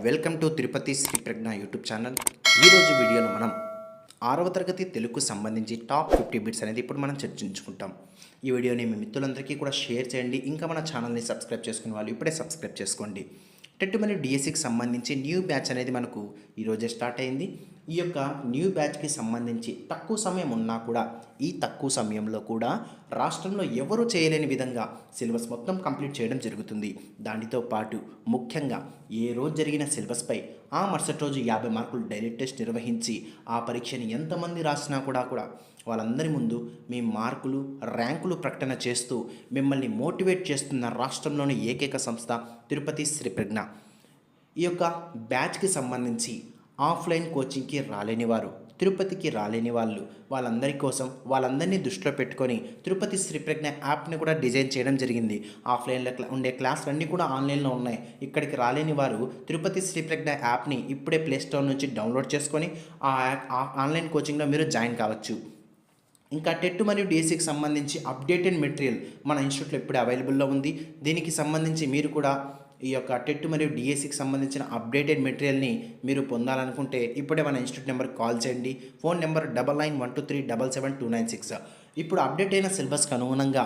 Welcome to Tirupati Shri Prajna YouTube channel. ఈరోజు వీడియోలో మనం 6వ తరగతి తెలుగుకు సంబంధించి టాప్ 50 బిట్స్ అనేది ఇప్పుడు మనం చర్చించుకుంటాం. ఈ వీడియోని మీ మిత్రులందరికీ కూడా షేర్ చేయండి. ఇంకా మన ఛానల్ని సబ్స్క్రైబ్ చేసుకునే వాళ్ళు ఇప్పుడే సబ్స్క్రైబ్ చేసుకోండి. టెట్ మరియు డిఎస్సికి సంబంధించి న్యూ బ్యాచ్ అనేది మనకు ఈరోజే స్టార్ట్ అయింది. ఈ యొక్క న్యూ బ్యాచ్కి సంబంధించి తక్కువ సమయం ఉన్నా కూడా ఈ తక్కువ సమయంలో కూడా రాష్ట్రంలో ఎవరు చేయలేని విధంగా సిలబస్ మొత్తం కంప్లీట్ చేయడం జరుగుతుంది. దానితో పాటు ముఖ్యంగా ఏ రోజు జరిగిన సిలబస్పై ఆ మరుసటి రోజు 50 మార్కులు డైలీ టెస్ట్ నిర్వహించి ఆ పరీక్షని ఎంతమంది రాసినా కూడా వాళ్ళందరి ముందు మీ మార్కులు ర్యాంకులు ప్రకటన చేస్తూ మిమ్మల్ని మోటివేట్ చేస్తున్న రాష్ట్రంలోని ఏకైక సంస్థ తిరుపతి శ్రీ ప్రజ్ఞ. ఈ యొక్క బ్యాచ్కి సంబంధించి ఆఫ్లైన్ కోచింగ్కి రాలేని వారు, తిరుపతికి రాలేని వాళ్ళు, వాళ్ళందరి కోసం వాళ్ళందరినీ దృష్టిలో పెట్టుకొని తిరుపతి శ్రీ ప్రజ్ఞ యాప్ని కూడా డిజైన్ చేయడం జరిగింది. ఆఫ్లైన్లో ఉండే క్లాసులు అన్నీ కూడా ఆన్లైన్లో ఉన్నాయి. ఇక్కడికి రాలేని వారు తిరుపతి శ్రీ ప్రజ్ఞ యాప్ని ఇప్పుడే ప్లేస్టోర్ నుంచి డౌన్లోడ్ చేసుకొని ఆ ఆన్లైన్ కోచింగ్లో మీరు జాయిన్ కావచ్చు. ఇంకా టెట్ మరియు డిఎస్సికి సంబంధించి అప్డేటెడ్ మెటీరియల్ మన ఇన్స్టిట్యూట్లో ఇప్పుడే అవైలబుల్లో ఉంది. దీనికి సంబంధించి మీరు కూడా ఈ యొక్క టెట్ మరియు డిఎస్సికి సంబంధించిన అప్డేటెడ్ మెటీరియల్ని మీరు పొందాలనుకుంటే ఇప్పుడే మన ఇన్స్టిట్యూట్ నెంబర్కి కాల్ చేయండి. Phone number 9912377296. ఇప్పుడు అప్డేట్ అయిన సిలబస్కి అనుగుణంగా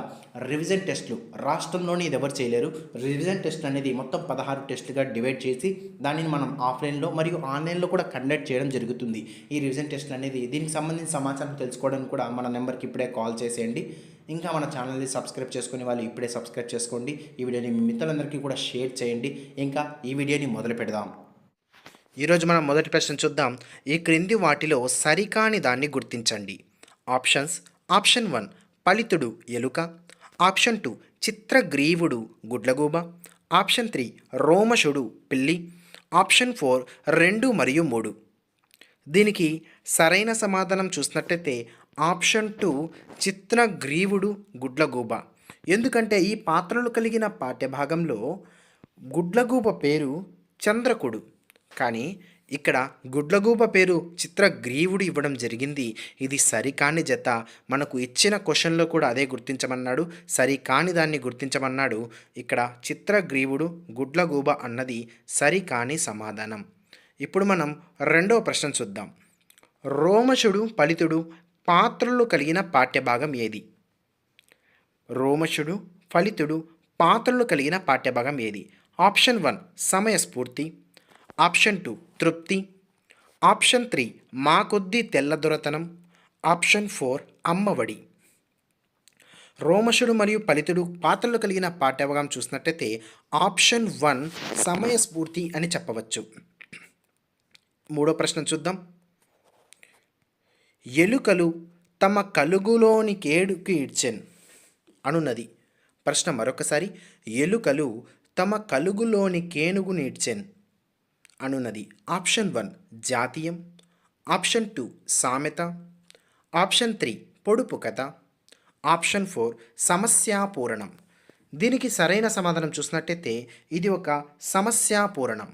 రివిజన్ టెస్టులు రాష్ట్రంలోని ఇది ఎవరు చేయలేరు. రివిజన్ టెస్ట్ అనేది మొత్తం 16 టెస్టులుగా డివైడ్ చేసి దానిని మనం ఆఫ్లైన్లో మరియు ఆన్లైన్లో కూడా కండక్ట్ చేయడం జరుగుతుంది. ఈ రివిజన్ టెస్టులు అనేది దీనికి సంబంధించిన సమాచారం తెలుసుకోవడానికి కూడా మన నెంబర్కి ఇప్పుడే కాల్ చేసేయండి. ఇంకా మన ఛానల్ని సబ్స్క్రైబ్ చేసుకునే వాళ్ళు ఇప్పుడే సబ్స్క్రైబ్ చేసుకోండి. ఈ వీడియోని మీ మిత్రులందరికీ కూడా షేర్ చేయండి. ఇంకా ఈ వీడియోని మొదలు పెడదాం. ఈరోజు మనం మొదటి ప్రశ్న చూద్దాం. ఈ క్రింది వాటిలో సరికాని దాన్ని గుర్తించండి. ఆప్షన్స్: ఆప్షన్ 1 పలితుడు ఎలుక, ఆప్షన్ 2 చిత్రగ్రీవుడు గుడ్లగూబ, ఆప్షన్ 3 రోమశుడు పిల్లి, ఆప్షన్ 4 2 మరియు 3. దీనికి సరైన సమాధానం చూసినట్లయితే ఆప్షన్ 2 చిత్రగ్రీవుడు గుడ్లగూబ. ఎందుకంటే ఈ పాత్రలు కలిగిన పాఠ్యభాగంలో గుడ్లగూబ పేరు చంద్రకుడు, కానీ ఇక్కడ గుడ్లగూబ పేరు చిత్రగ్రీవుడు ఇవ్వడం జరిగింది. ఇది సరికాని జత. మనకు ఇచ్చిన క్వశ్చన్లో కూడా అదే గుర్తించమన్నాడు, సరికాని దాన్ని గుర్తించమన్నాడు. ఇక్కడ చిత్రగ్రీవుడు గుడ్లగూబ అన్నది సరికాని సమాధానం. ఇప్పుడు మనం రెండవ ప్రశ్న చూద్దాం. రోమశుడు ఫలితుడు పాత్రలు కలిగిన పాఠ్యభాగం ఏది? రోమశుడు ఫలితుడు పాత్రలు కలిగిన పాఠ్యభాగం ఏది? ఆప్షన్ 1 సమయస్ఫూర్తి, ఆప్షన్ 2 తృప్తి, ఆప్షన్ 3 మా కొద్దీ తెల్లదొరతనం, ఆప్షన్ 4 అమ్మఒడి. రోమశుడు మరియు ఫలితుడు పాత్రలు కలిగిన పాఠ్యభాగం చూసినట్లయితే ఆప్షన్ 1 సమయస్ఫూర్తి అని చెప్పవచ్చు. మూడో ప్రశ్న చూద్దాం. ఎలుకలు తమ కలుగులోని కేడుకి ఇడ్చెన్ అనున్నది. ప్రశ్న మరొకసారి. ఎలుకలు తమ కలుగులోని కేనుగుని ఇడ్చెన్ అనున్నది. ఆప్షన్ 1 జాతీయం, ఆప్షన్ 2 సామెత, ఆప్షన్ 3 పొడుపు కథ, ఆప్షన్ 4 సమస్యాపూరణం. దీనికి సరైన సమాధానం చూసినట్టయితే ఇది ఒక సమస్యాపూరణం.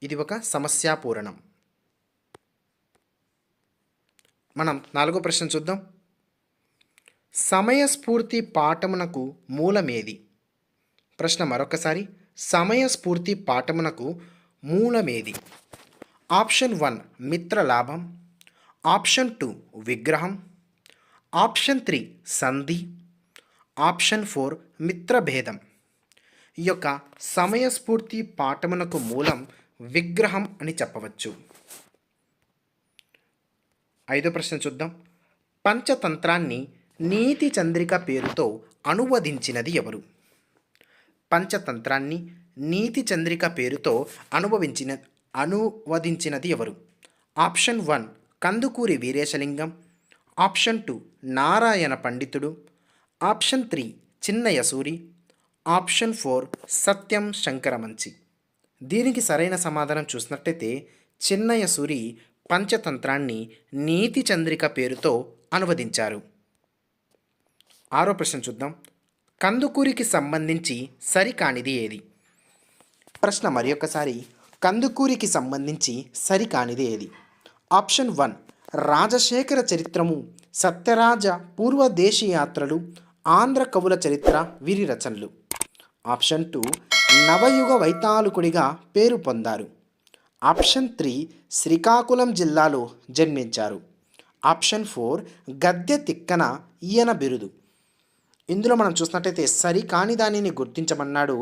ఇది ఒక సమస్యాపూరణం. మనం నాలుగో ప్రశ్న చూద్దాం. సమయస్ఫూర్తి పాఠమునకు మూలమేది? ప్రశ్న మరొకసారి. సమయస్ఫూర్తి పాఠమునకు మూలమేది? ఆప్షన్ 1 మిత్రలాభం, ఆప్షన్ 2 విగ్రహం, ఆప్షన్ 3 సంధి, ఆప్షన్ 4 మిత్రభేదం. ఈ యొక్క సమయస్ఫూర్తి పాఠమునకు మూలం విగ్రహం అని చెప్పవచ్చు. ఐదో ప్రశ్న చూద్దాం. పంచతంత్రాన్ని నీతి చంద్రిక పేరుతో అనువదించినది ఎవరు? పంచతంత్రాన్ని నీతి చంద్రిక పేరుతో అనువదించినది ఎవరు? ఆప్షన్ 1 కందుకూరి వీరేశలింగం, ఆప్షన్ 2 నారాయణ పండితుడు, ఆప్షన్ 3 చిన్నయసూరి, ఆప్షన్ 4 సత్యం శంకరమంచి. దీనికి సరైన సమాధానం చూసినట్లయితే చిన్నయసూరి పంచతంత్రాన్ని నీతి చంద్రిక పేరుతో అనువదించారు. ఆరో ప్రశ్న చూద్దాం. కందుకూరికి సంబంధించి సరికానిది ఏది? ప్రశ్న మరొకసారి. కందుకూరికి సంబంధించి సరికానిది ఏది? ఆప్షన్ 1 రాజశేఖర చరిత్రము, సత్యరాజ పూర్వదేశీ యాత్రలు, ఆంధ్ర కవుల చరిత్ర వీరి రచనలు. ఆప్షన్ 2 నవయుగ వైతాళికుడిగా పేరు పొందారు? ఆప్షన్ 3 శ్రీకాకుళం జిల్లాలో జన్మించారు. ఆప్షన్ 4 గద్దె తిక్కన ఈయన బిరుదు. ఇందులో మనం చూసినట్టయితే సరికాని దానిని గుర్తించమన్నాడు.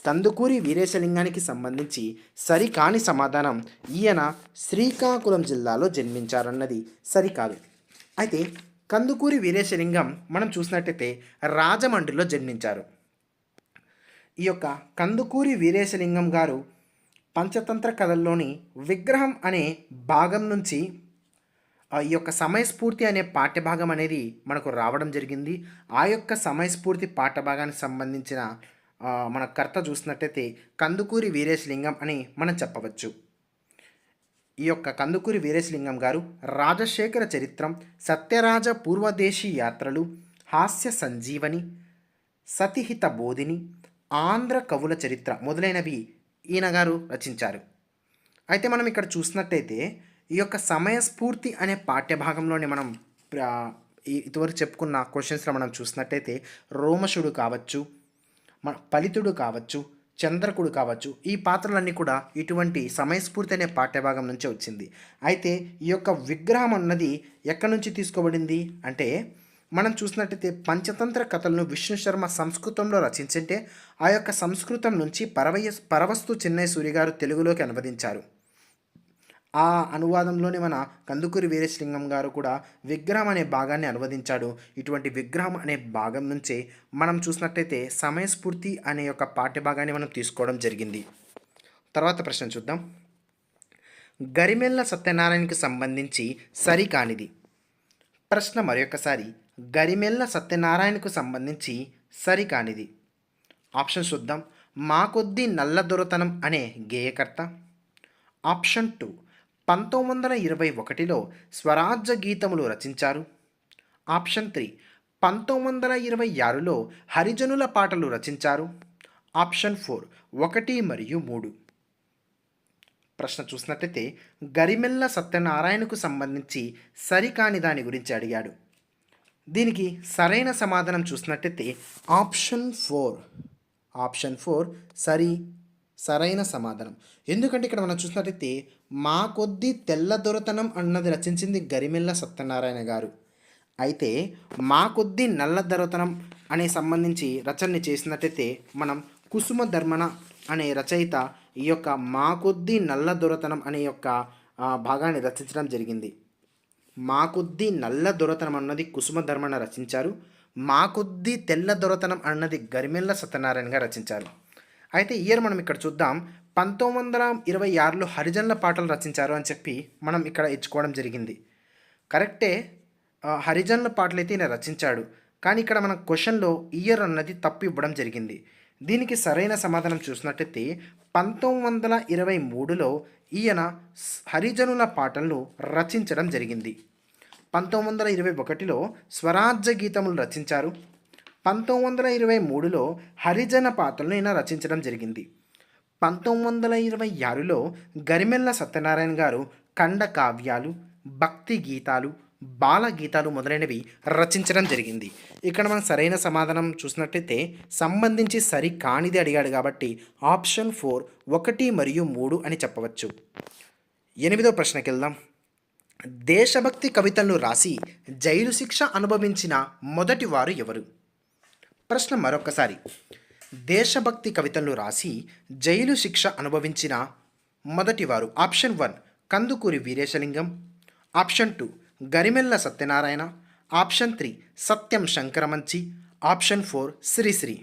కందుకూరి వీరేశలింగానికి సంబంధించి సరికాని సమాధానం ఈయన శ్రీకాకుళం జిల్లాలో జన్మించారన్నది సరికాదు. అయితే కందుకూరి వీరేశలింగం మనం చూసినట్టయితే రాజమండ్రిలో జన్మించారు. ఈ యొక్క కందుకూరి వీరేశలింగం గారు పంచతంత్ర కథల్లోని విగ్రహం అనే భాగం నుంచి ఈ యొక్క సమయస్ఫూర్తి అనే పాఠ్యభాగం అనేది మనకు రావడం జరిగింది. ఆ యొక్క సమయస్ఫూర్తి పాఠ్యభాగానికి సంబంధించిన మన కర్త చూసినట్టయితే కందుకూరి వీరేశలింగం అని మనం చెప్పవచ్చు. ఈ యొక్క కందుకూరి వీరేశలింగం గారు రాజశేఖర చరిత్రం, సత్యరాజ పూర్వదేశీ యాత్రలు, హాస్య సంజీవని, సతిహిత బోధిని, ఆంధ్ర కవుల చరిత్ర మొదలైనవి ఈయన గారు రచించారు. అయితే మనం ఇక్కడ చూసినట్టయితే ఈ యొక్క సమయస్ఫూర్తి అనే పాఠ్యభాగంలోనే మనం ఇదివరకు చెప్పుకున్న క్వశ్చన్స్లో మనం చూసినట్టయితే రోమశుడు కావచ్చు, ఫలితుడు కావచ్చు, చంద్రకుడు కావచ్చు, ఈ పాత్రలన్నీ కూడా ఇటువంటి సమయస్ఫూర్తి అనే పాఠ్యభాగం నుంచి వచ్చింది. అయితే ఈ యొక్క విగ్రహం అన్నది ఎక్కడి నుంచి తీసుకోబడింది అంటే మనం చూసినట్టయితే పంచతంత్ర కథలను విష్ణు శర్మ సంస్కృతంలో రచించింటే ఆ యొక్క సంస్కృతం నుంచి పరవస్తు చెన్నై సూరి గారు తెలుగులోకి అనువదించారు. ఆ అనువాదంలోనే మన కందుకూరి వీరేశలింగం గారు కూడా విగ్రహం అనే భాగాన్ని అనువదించాడు. ఇటువంటి విగ్రహం అనే భాగం నుంచే మనం చూసినట్టయితే సమయస్ఫూర్తి అనే యొక్క పాఠ్యభాగాన్ని మనం తీసుకోవడం జరిగింది. తర్వాత ప్రశ్న చూద్దాం. గరిమెళ్ళ సత్యనారాయణకి సంబంధించి సరికానిది. ప్రశ్న మరొకసారి, గరిమెళ్ళ సత్యనారాయణకు సంబంధించి సరికానిది. ఆప్షన్ చూద్దాం. మా కొద్దీ నల్ల దొరతనం అనే గేయకర్త. ఆప్షన్ 2 1921లో స్వరాజ్య గీతములు రచించారు. ఆప్షన్ 3 1926లో హరిజనుల పాటలు రచించారు. ఆప్షన్ 4 1 మరియు 3. ప్రశ్న చూసినట్లయితే గరిమెళ్ళ సత్యనారాయణకు సంబంధించి సరికాని దాని గురించి అడిగాడు. దీనికి సరైన సమాధానం చూసినట్టయితే ఆప్షన్ 4 సరైన సమాధానం. ఎందుకంటే ఇక్కడ మనం చూసినట్టయితే మా కొద్ది తెల్ల దొరతనం అన్నది రచించింది గరిమెళ్ళ సత్యనారాయణ గారు. అయితే మా కొద్ది నల్ల దొరతనం అనే సంబంధించి రచనని చేసినట్టయితే మనం కుసుమ ధర్మణ అనే రచయిత ఈ యొక్క మా కొద్ది నల్ల దొరతనం అనే యొక్క భాగాన్ని రచించడం జరిగింది. మా కొద్ది నల్ల దొరతనం అన్నది కుసుమ ధర్మణ రచించారు. మా కొద్ది తెల్ల దొరతనం అన్నది గరిమెళ్ళ సత్యనారాయణ గారు రచించారు. అయితే ఇయర్ మనం ఇక్కడ చూద్దాం. 1926లో హరిజనుల పాటలు రచించారు అని చెప్పి మనం ఇక్కడ ఇచ్చుకోవడం జరిగింది. కరెక్టే, హరిజనుల పాటలు అయితే ఈయన రచించాడు. కానీ ఇక్కడ మన క్వశ్చన్లో ఇయర్ అన్నది తప్పు ఇవ్వడం జరిగింది. దీనికి సరైన సమాధానం చూసినట్టయితే 1923లో ఈయన హరిజనుల పాటలను రచించడం జరిగింది. 1921లో స్వరాజ్య గీతములు రచించారు. 1923లో హరిజన పాటలను ఈయన రచించడం జరిగింది. 1926లో గరిమెళ్ళ సత్యనారాయణ గారు ఖండ కావ్యాలు, భక్తి గీతాలు, బాల గీతాలు మొదలైనవి రచించడం జరిగింది. ఇక్కడ మనం సరైన సమాధానం చూసినట్టయితే సంబంధించి సరి కానిది అడిగాడు కాబట్టి ఆప్షన్ 4 1 మరియు 3 అని చెప్పవచ్చు. 8వ ప్రశ్నకి వెళ్దాం. దేశభక్తి కవితలను రాసి జైలు శిక్ష అనుభవించిన మొదటి వారు ఎవరు? ప్రశ్న మరొకసారి, దేశభక్తి కవితలను రాసి జైలు శిక్ష అనుభవించిన మొదటివారు. Option 1 Kandukuri Veeresalingam. Option 2 Garimella Satyanarayana. Option 3 Satyam Sankaramanchi. Option 4 Sri Sri.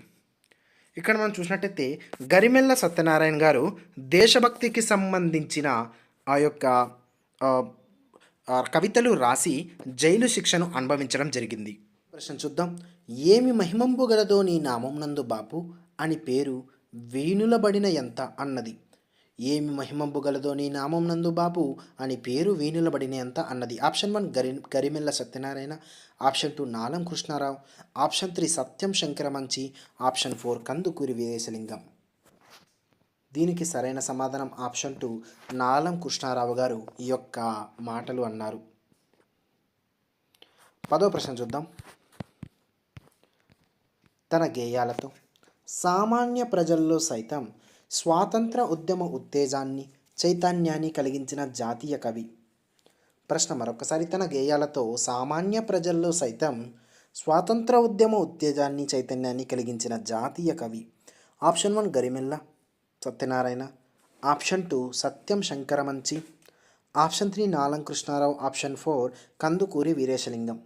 ఇక్కడ మనం చూసినట్టయితే గరిమెళ్ళ సత్యనారాయణ గారు దేశభక్తికి సంబంధించిన ఆ యొక్క కవితలు రాసి జైలు శిక్షను అనుభవించడం జరిగింది. ప్రశ్న చూద్దాం. ఏమి మహిమంబు గలదో నీ నామం నందు బాపు అని పేరు వేణులబడిన ఎంత అన్నది. ఏమి మహిమంబు గలదో నీ నామం నందు బాపు అని పేరు వేణులబడిన ఎంత అన్నది. ఆప్షన్ 1 గరిమెళ్ళ సత్యనారాయణ. ఆప్షన్ 2 నాలం కృష్ణారావు. ఆప్షన్ 3 సత్యం శంకరమంచి. ఆప్షన్ 4 కందుకూరి వీరేశలింగం. దీనికి సరైన సమాధానం ఆప్షన్ 2 నాలం కృష్ణారావు గారు ఈ యొక్క మాటలు అన్నారు. 10వ ప్రశ్న చూద్దాం. తన గేయాలతో సామాన్య ప్రజల్లో సైతం స్వాతంత్ర ఉద్యమ ఉత్తేజాన్ని చైతన్యాన్ని కలిగించిన జాతీయ కవి. ప్రశ్న మరొకసారి. తన గేయాలతో సామాన్య ప్రజల్లో సైతం స్వాతంత్ర ఉద్యమ ఉత్తేజాన్ని చైతన్యాన్ని కలిగించిన జాతీయ కవి. ఆప్షన్ 1 గరిమెల్ల సత్యనారాయణ, ఆప్షన్ 2 సత్యం శంకరమంచి, ఆప్షన్ 3 నాలం కృష్ణారావు, ఆప్షన్ 4 కందుకూరి వీరేశలింగం.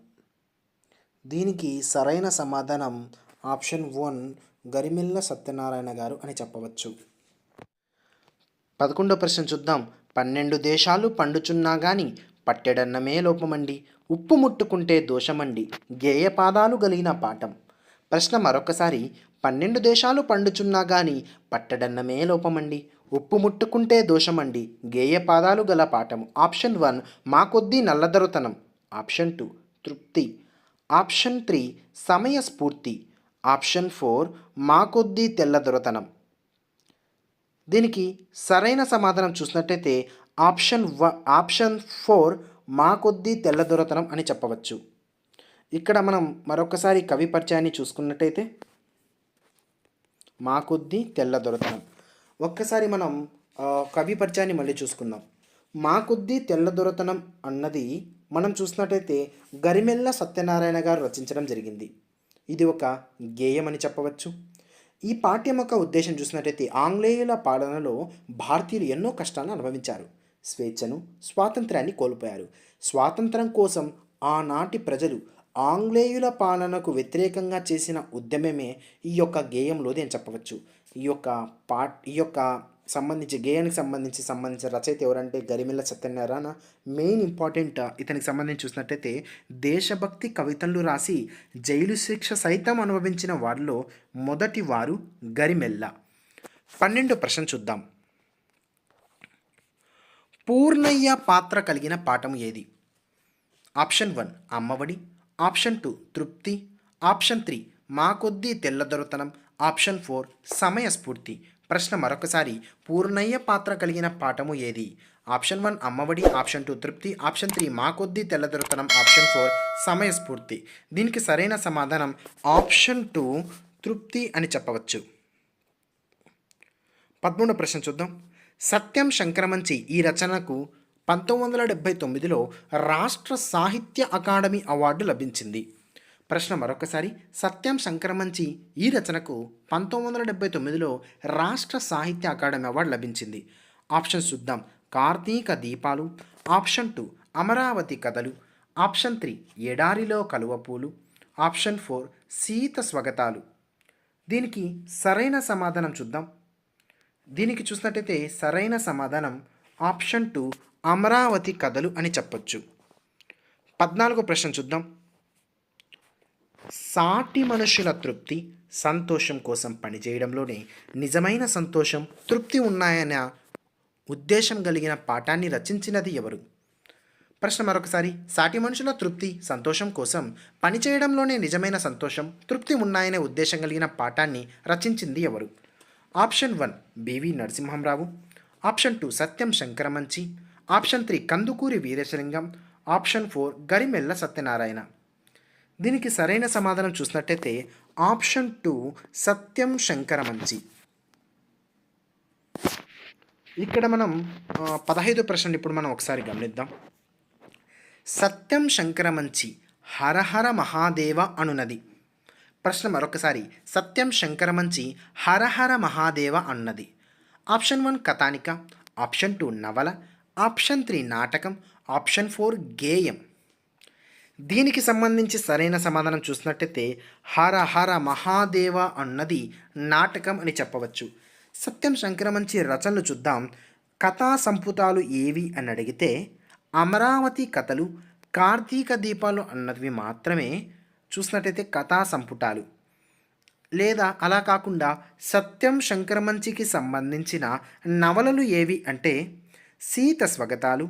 దీనికి సరైన సమాధానం ఆప్షన్ 1 గరిమెల్ల సత్యనారాయణ గారు అని చెప్పవచ్చు. 11వ ప్రశ్న చూద్దాం. 12 దేశాలు పండుచున్నా గాని పట్టెడన్నమే లోపమండి, ఉప్పు ముట్టుకుంటే దోషమండి, గేయ పాదాలు గలిగిన పాఠం. ప్రశ్న మరొకసారి. 12 దేశాలు పండుచున్నా గాని పట్టెడన్నమే లోపమండి, ఉప్పు ముట్టుకుంటే దోషమండి, గేయ పాదాలు గల పాఠం. ఆప్షన్ 1 మా కొద్దీ నల్లదొరతనం, ఆప్షన్ 2 తృప్తి, ఆప్షన్ 3 సమయస్ఫూర్తి, ఆప్షన్ 4 మా కొద్దీ తెల్లదొరతనం. దీనికి సరైన సమాధానం చూసినట్టయితే ఆప్షన్ 4 మా కొద్దీ తెల్లదొరతనం అని చెప్పవచ్చు. ఇక్కడ మనం మరొకసారి కవి పరిచయాన్ని చూసుకున్నట్టయితే మా కొద్దీ తెల్లదొరతనం. ఒక్కసారి మనం కవి పరిచయాన్ని మళ్ళీ చూసుకుందాం. మా కొద్దీ తెల్లదొరతనం అన్నది మనం చూసినట్టయితే గరిమెల్ల సత్యనారాయణ గారు రచించడం జరిగింది. ఇది ఒక గేయం అని చెప్పవచ్చు. ఈ పాఠ్యం యొక్క ఉద్దేశం చూసినట్టయితే ఆంగ్లేయుల పాలనలో భారతీయులు ఎన్నో కష్టాలను అనుభవించారు, స్వేచ్ఛను స్వాతంత్రాన్ని కోల్పోయారు. స్వాతంత్రం కోసం ఆనాటి ప్రజలు ఆంగ్లేయుల పాలనకు వ్యతిరేకంగా చేసిన ఉద్యమమే ఈ యొక్క గేయంలోది అని చెప్పవచ్చు. ఈ యొక్క గేయానికి సంబంధించిన రచయిత ఎవరంటే గరిమెల్ల సత్యనారాయణ. మెయిన్ ఇంపార్టెంట్ ఇతనికి సంబంధించి చూసినట్టయితే దేశభక్తి కవితలు రాసి జైలు శిక్ష సైతం అనుభవించిన వారిలో మొదటి వారు గరిమెల్ల. 12వ ప్రశ్న చూద్దాం. పూర్ణయ్య పాత్ర కలిగిన పాఠం ఏది? ఆప్షన్ 1 అమ్మఒడి, ఆప్షన్ 2 తృప్తి, ఆప్షన్ 3 మా కొద్దీ తెల్లదొరతనం, ఆప్షన్ 4 సమయస్ఫూర్తి. ప్రశ్న మరొకసారి. పూర్ణయ్య పాత్ర కలిగిన పాఠము ఏది? ఆప్షన్ 1 అమ్మఒడి, ఆప్షన్ 2 తృప్తి, ఆప్షన్ 3 మా కొద్దీ తెల్లదొరతనం, ఆప్షన్ 4 సమయస్ఫూర్తి. దీనికి సరైన సమాధానం ఆప్షన్ 2 తృప్తి అని చెప్పవచ్చు. 13వ ప్రశ్న చూద్దాం. సత్యం శంకరమంచి ఈ రచనకు 1979లో రాష్ట్ర సాహిత్య అకాడమీ అవార్డు లభించింది. ప్రశ్న మరొకసారి. సత్యం శంకరమంచి ఈ రచనకు 1979లో రాష్ట్ర సాహిత్య అకాడమీ అవార్డు లభించింది. ఆప్షన్స్ చూద్దాం. కార్తీక దీపాలు, ఆప్షన్ 2 అమరావతి కథలు, ఆప్షన్ 3 ఎడారిలో కలువపూలు, ఆప్షన్ 4 సీత స్వగతాలు. దీనికి సరైన సమాధానం చూద్దాం. దీనికి చూసినట్టయితే సరైన సమాధానం ఆప్షన్ 2 అమరావతి కథలు అని చెప్పొచ్చు. 14వ ప్రశ్న చూద్దాం. సాటి మనుషుల తృప్తి సంతోషం కోసం పనిచేయడంలోనే నిజమైన సంతోషం తృప్తి ఉన్నాయన్న ఉద్దేశం కలిగిన పాఠాన్ని రచించినది ఎవరు? ప్రశ్న మరొకసారి. సాటి మనుషుల తృప్తి సంతోషం కోసం పనిచేయడంలోనే నిజమైన సంతోషం తృప్తి ఉన్నాయనే ఉద్దేశం కలిగిన పాఠాన్ని రచించింది ఎవరు? ఆప్షన్ 1 బివి నరసింహంరావు, ఆప్షన్ 2 సత్యం శంకరమంచి, ఆప్షన్ 3 కందుకూరి వీరేశలింగం, ఆప్షన్ 4 గరిమెల్ల సత్యనారాయణ. దీనికి సరైన సమాధానం చూసినట్టయితే ఆప్షన్ 2 సత్యం శంకరమంచి. ఇక్కడ మనం 15వ ప్రశ్న ఇప్పుడు మనం ఒకసారి గమనిద్దాం. సత్యం శంకరమంచి హరహర మహాదేవ అనునది. ప్రశ్న మరొకసారి. సత్యం శంకరమంచి హరహర మహాదేవ అన్నది. ఆప్షన్ 1 కథానిక, ఆప్షన్ 2 నవల, ఆప్షన్ 3 నాటకం, ఆప్షన్ 4 గేయం. దీనికి సంబంధించి సరైన సమాధానం చూసినట్టయితే హర హర మహాదేవ అన్నది నాటకం అని చెప్పవచ్చు. సత్యం శంకరమంచి రచనలు చూద్దాం. కథా సంపుటాలు ఏవి అని అడిగితే అమరావతి కథలు, కార్తీక దీపాలు అన్నవి మాత్రమే చూసినట్టయితే కథా సంపుటాలు. లేదా అలా కాకుండా సత్యం శంకరమంచికి సంబంధించిన నవలలు ఏవి అంటే సీత స్వగతాలు,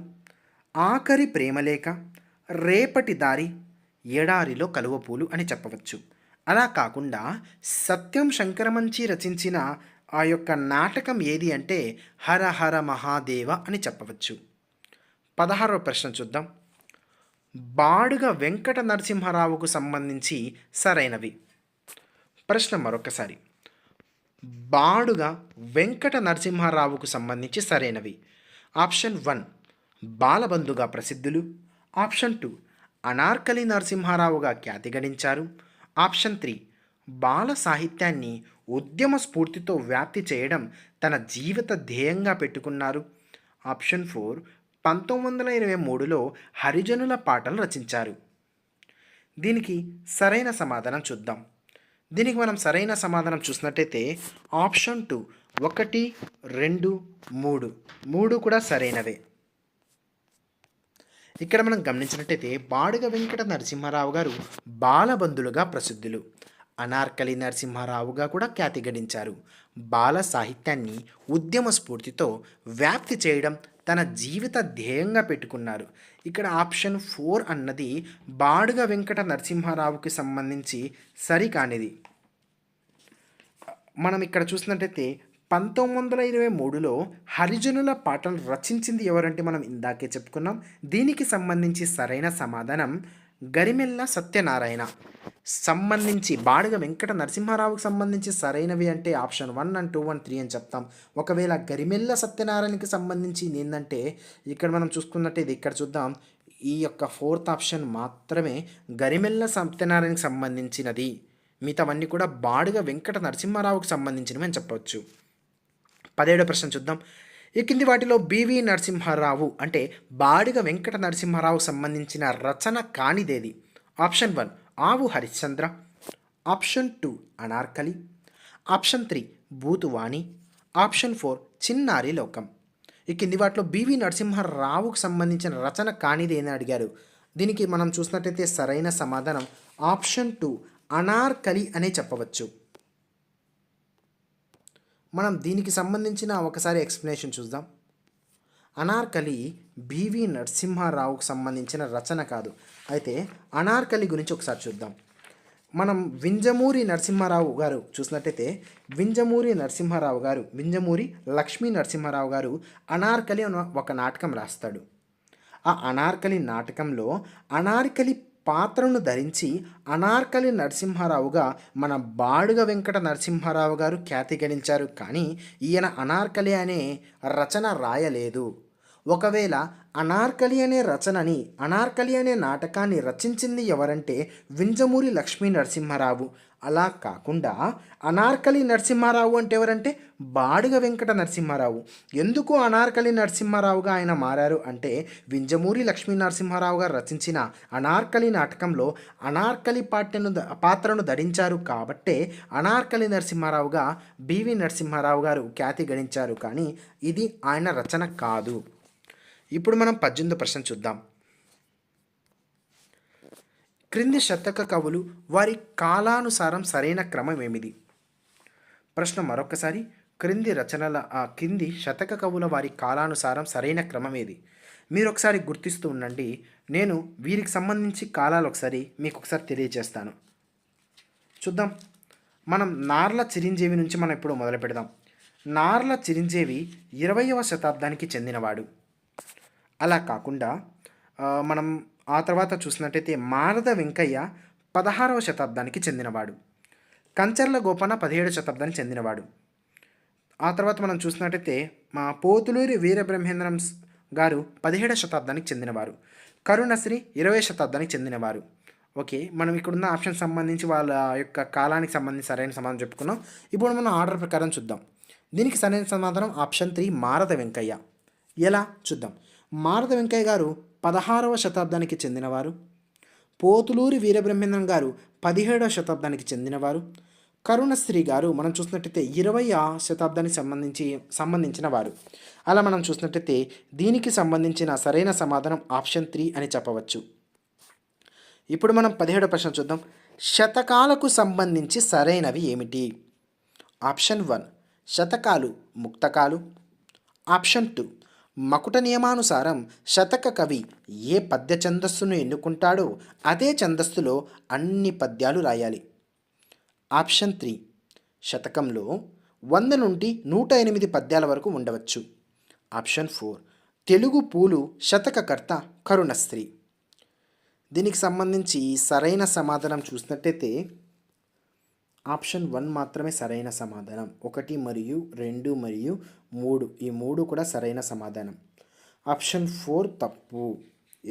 ఆఖరి ప్రేమలేఖ, రేపటి దారి, ఎడారిలో కలువపూలు అని చెప్పవచ్చు. అలా కాకుండా సత్యం శంకరమంచి రచించిన ఆ యొక్క నాటకం ఏది అంటే హర హర మహాదేవ అని చెప్పవచ్చు. 16వ ప్రశ్న చూద్దాం. బాడుగ వెంకట నరసింహారావుకు సంబంధించి సరైనవి. ప్రశ్న మరొకసారి. బాడుగ వెంకట నరసింహారావుకు సంబంధించి సరైనవి. ఆప్షన్ 1 బాలబంధుగా ప్రసిద్ధులు. ఆప్షన్ 2 అనార్కలి నరసింహారావుగా ఖ్యాతి గడించారు. ఆప్షన్ 3 బాల సాహిత్యాన్ని ఉద్యమ స్ఫూర్తితో వ్యాప్తి చేయడం తన జీవిత ధ్యేయంగా పెట్టుకున్నారు. ఆప్షన్ 4 1923లో హరిజనుల పాటలు రచించారు. దీనికి సరైన సమాధానం చూద్దాం. దీనికి మనం సరైన సమాధానం చూసినట్టయితే ఆప్షన్ 2 1, 2, 3 కూడా సరైనవే. ఇక్కడ మనం గమనించినట్టయితే బాడుగ వెంకట నరసింహారావు గారు బాలబంధులుగా ప్రసిద్ధులు. అనార్కలి నరసింహారావుగా కూడా ఖ్యాతి గడించారు. బాల సాహిత్యాన్ని ఉద్యమ స్ఫూర్తితో వ్యాప్తి చేయడం తన జీవిత ధ్యేయంగా పెట్టుకున్నారు. ఇక్కడ ఆప్షన్ 4 అన్నది బాడుగ వెంకట నరసింహారావుకి సంబంధించి సరికానిది. మనం ఇక్కడ చూసినట్టయితే 1923లో హరిజనుల పాటలు రచించింది ఎవరంటే మనం ఇందాకే చెప్పుకున్నాం. దీనికి సంబంధించి సరైన సమాధానం గరిమెల్ల సత్యనారాయణ. సంబంధించి బాడుగ వెంకట నరసింహారావుకి సంబంధించి సరైనవి అంటే ఆప్షన్ 1 అండ్ 2 అండ్ 3 అని చెప్తాం. ఒకవేళ గరిమెల్ల సత్యనారాయణకి సంబంధించి ఏంటంటే ఇక్కడ మనం చూసుకున్నట్టు ఇది ఇక్కడ చూద్దాం. ఈ యొక్క 4th ఆప్షన్ మాత్రమే గరిమెల్ల సత్యనారాయణకి సంబంధించినది. మిగతావన్నీ కూడా బాడుగ వెంకట నరసింహారావుకి సంబంధించినవి అని చెప్పవచ్చు. 17వ ప్రశ్న చూద్దాం. ఈ కింది వాటిలో బివి నరసింహారావు అంటే బాడుగ వెంకట నరసింహారావుకు సంబంధించిన రచన కానిదేది? Option 1 Aavu Harishchandra. Option 2 Anarkali. Option 3 బూతువాణి. ఆప్షన్ 4 చిన్నారి లోకం. ఈ కింది వాటిలో బివి నరసింహారావుకు సంబంధించిన రచన కానిది అని అడిగారు. దీనికి మనం చూసినట్టయితే సరైన సమాధానం ఆప్షన్ 2 అనార్కలి అనే చెప్పవచ్చు. మనం దీనికి సంబంధించిన ఒకసారి ఎక్స్ప్లెనేషన్ చూద్దాం. అనార్కలి బివి నరసింహారావుకు సంబంధించిన రచన కాదు. అయితే అనార్కలి గురించి ఒకసారి చూద్దాం. మనం వింజమూరి నరసింహారావు గారు చూసినట్టయితే వింజమూరి లక్ష్మీ నరసింహారావు గారు అనార్కలి అనే ఒక నాటకం రాస్తాడు. ఆ అనార్కలి నాటకంలో అనార్కలి పాత్రను ధరించి అనార్కలి నరసింహారావుగా మన బాడుగ వెంకట నరసింహారావు గారు ఖ్యాతి గడించారు. కానీ ఈయన అనార్కలి అనే రచన రాయలేదు. ఒకవేళ అనార్కలి అనే నాటకాన్ని రచించింది ఎవరంటే వింజమూరి లక్ష్మీ నరసింహారావు. అలా కాకుండా అనార్కలి నరసింహారావు అంటే ఎవరంటే బాడుగ వెంకట నరసింహారావు. ఎందుకు అనార్కలి నరసింహారావుగా ఆయన మారారు అంటే వింజమూరి లక్ష్మీ నరసింహారావు గారు రచించిన అనార్కలి నాటకంలో అనార్కలి పాత్రను ధరించారు కాబట్టే అనార్కలి నరసింహారావుగా బివి నరసింహారావు గారు ఖ్యాతి గడించారు. కానీ ఇది ఆయన రచన కాదు. ఇప్పుడు మనం 18వ ప్రశ్న చూద్దాం. క్రింది శతక కవులు వారి కాలానుసారం సరైన క్రమం ఏమిది? ప్రశ్న మరొకసారి. కింది శతక కవుల వారి కాలానుసారం సరైన క్రమం ఏది? మీరు ఒకసారి గుర్తిస్తూ ఉండండి. నేను వీరికి సంబంధించి కాలాలు మీకు ఒకసారి తెలియజేస్తాను. చూద్దాం. మనం నార్ల చిరంజీవి నుంచి మనం ఇప్పుడు మొదలు పెడదాం. నార్ల చిరంజీవి 20వ శతాబ్దానికి చెందినవాడు. అలా కాకుండా మనం ఆ తర్వాత చూసినట్టయితే మారద వెంకయ్య 16వ శతాబ్దానికి చెందినవాడు. కంచర్ల గోపన్న 17వ శతాబ్దానికి చెందినవాడు. ఆ తర్వాత మనం చూసినట్టయితే మా పోతులూరి వీరబ్రహ్మేంద్రం గారు 17వ శతాబ్దానికి చెందినవారు. కరుణశ్రీ 20వ శతాబ్దానికి చెందినవారు. ఓకే, మనం ఇక్కడున్న ఆప్షన్ సంబంధించి వాళ్ళ యొక్క కాలానికి సంబంధించి సరైన సమాధానం చెప్పుకున్నాం. ఇప్పుడు మనం ఆర్డర్ ప్రకారం చూద్దాం. దీనికి సరైన సమాధానం ఆప్షన్ 3 మారద వెంకయ్య. ఎలా చూద్దాం. మారద వెంకయ్య గారు 16వ శతాబ్దానికి చెందినవారు. పోతులూరి వీరబ్రహ్మేంద్రం గారు 17వ శతాబ్దానికి చెందినవారు. కరుణశ్రీ గారు మనం చూసినట్టయితే 20వ శతాబ్దానికి సంబంధించిన వారు. అలా మనం చూసినట్టయితే దీనికి సంబంధించిన సరైన సమాధానం ఆప్షన్ 3 అని చెప్పవచ్చు. ఇప్పుడు మనం 17వ ప్రశ్న చూద్దాం. శతకాలకు సంబంధించి సరైనవి ఏమిటి? ఆప్షన్ 1 శతకాలు ముక్తకాలు. ఆప్షన్ 2 మకుట నియమానుసారం శతక కవి ఏ పద్య ఛందస్సును ఎన్నుకుంటాడో అదే ఛందస్సులో అన్ని పద్యాలు రాయాలి. ఆప్షన్ 3 శతకంలో 100 నుండి 108 పద్యాల వరకు ఉండవచ్చు. ఆప్షన్ 4 తెలుగు పూలు శతకకర్త కరుణశ్రీ. దీనికి సంబంధించి సరైన సమాధానం చూసినట్టయితే ఆప్షన్ 1 మాత్రమే సరైన సమాధానం. 1 మరియు 2 మరియు 3 ఈ 3 కూడా సరైన సమాధానం. ఆప్షన్ 4 తప్పు.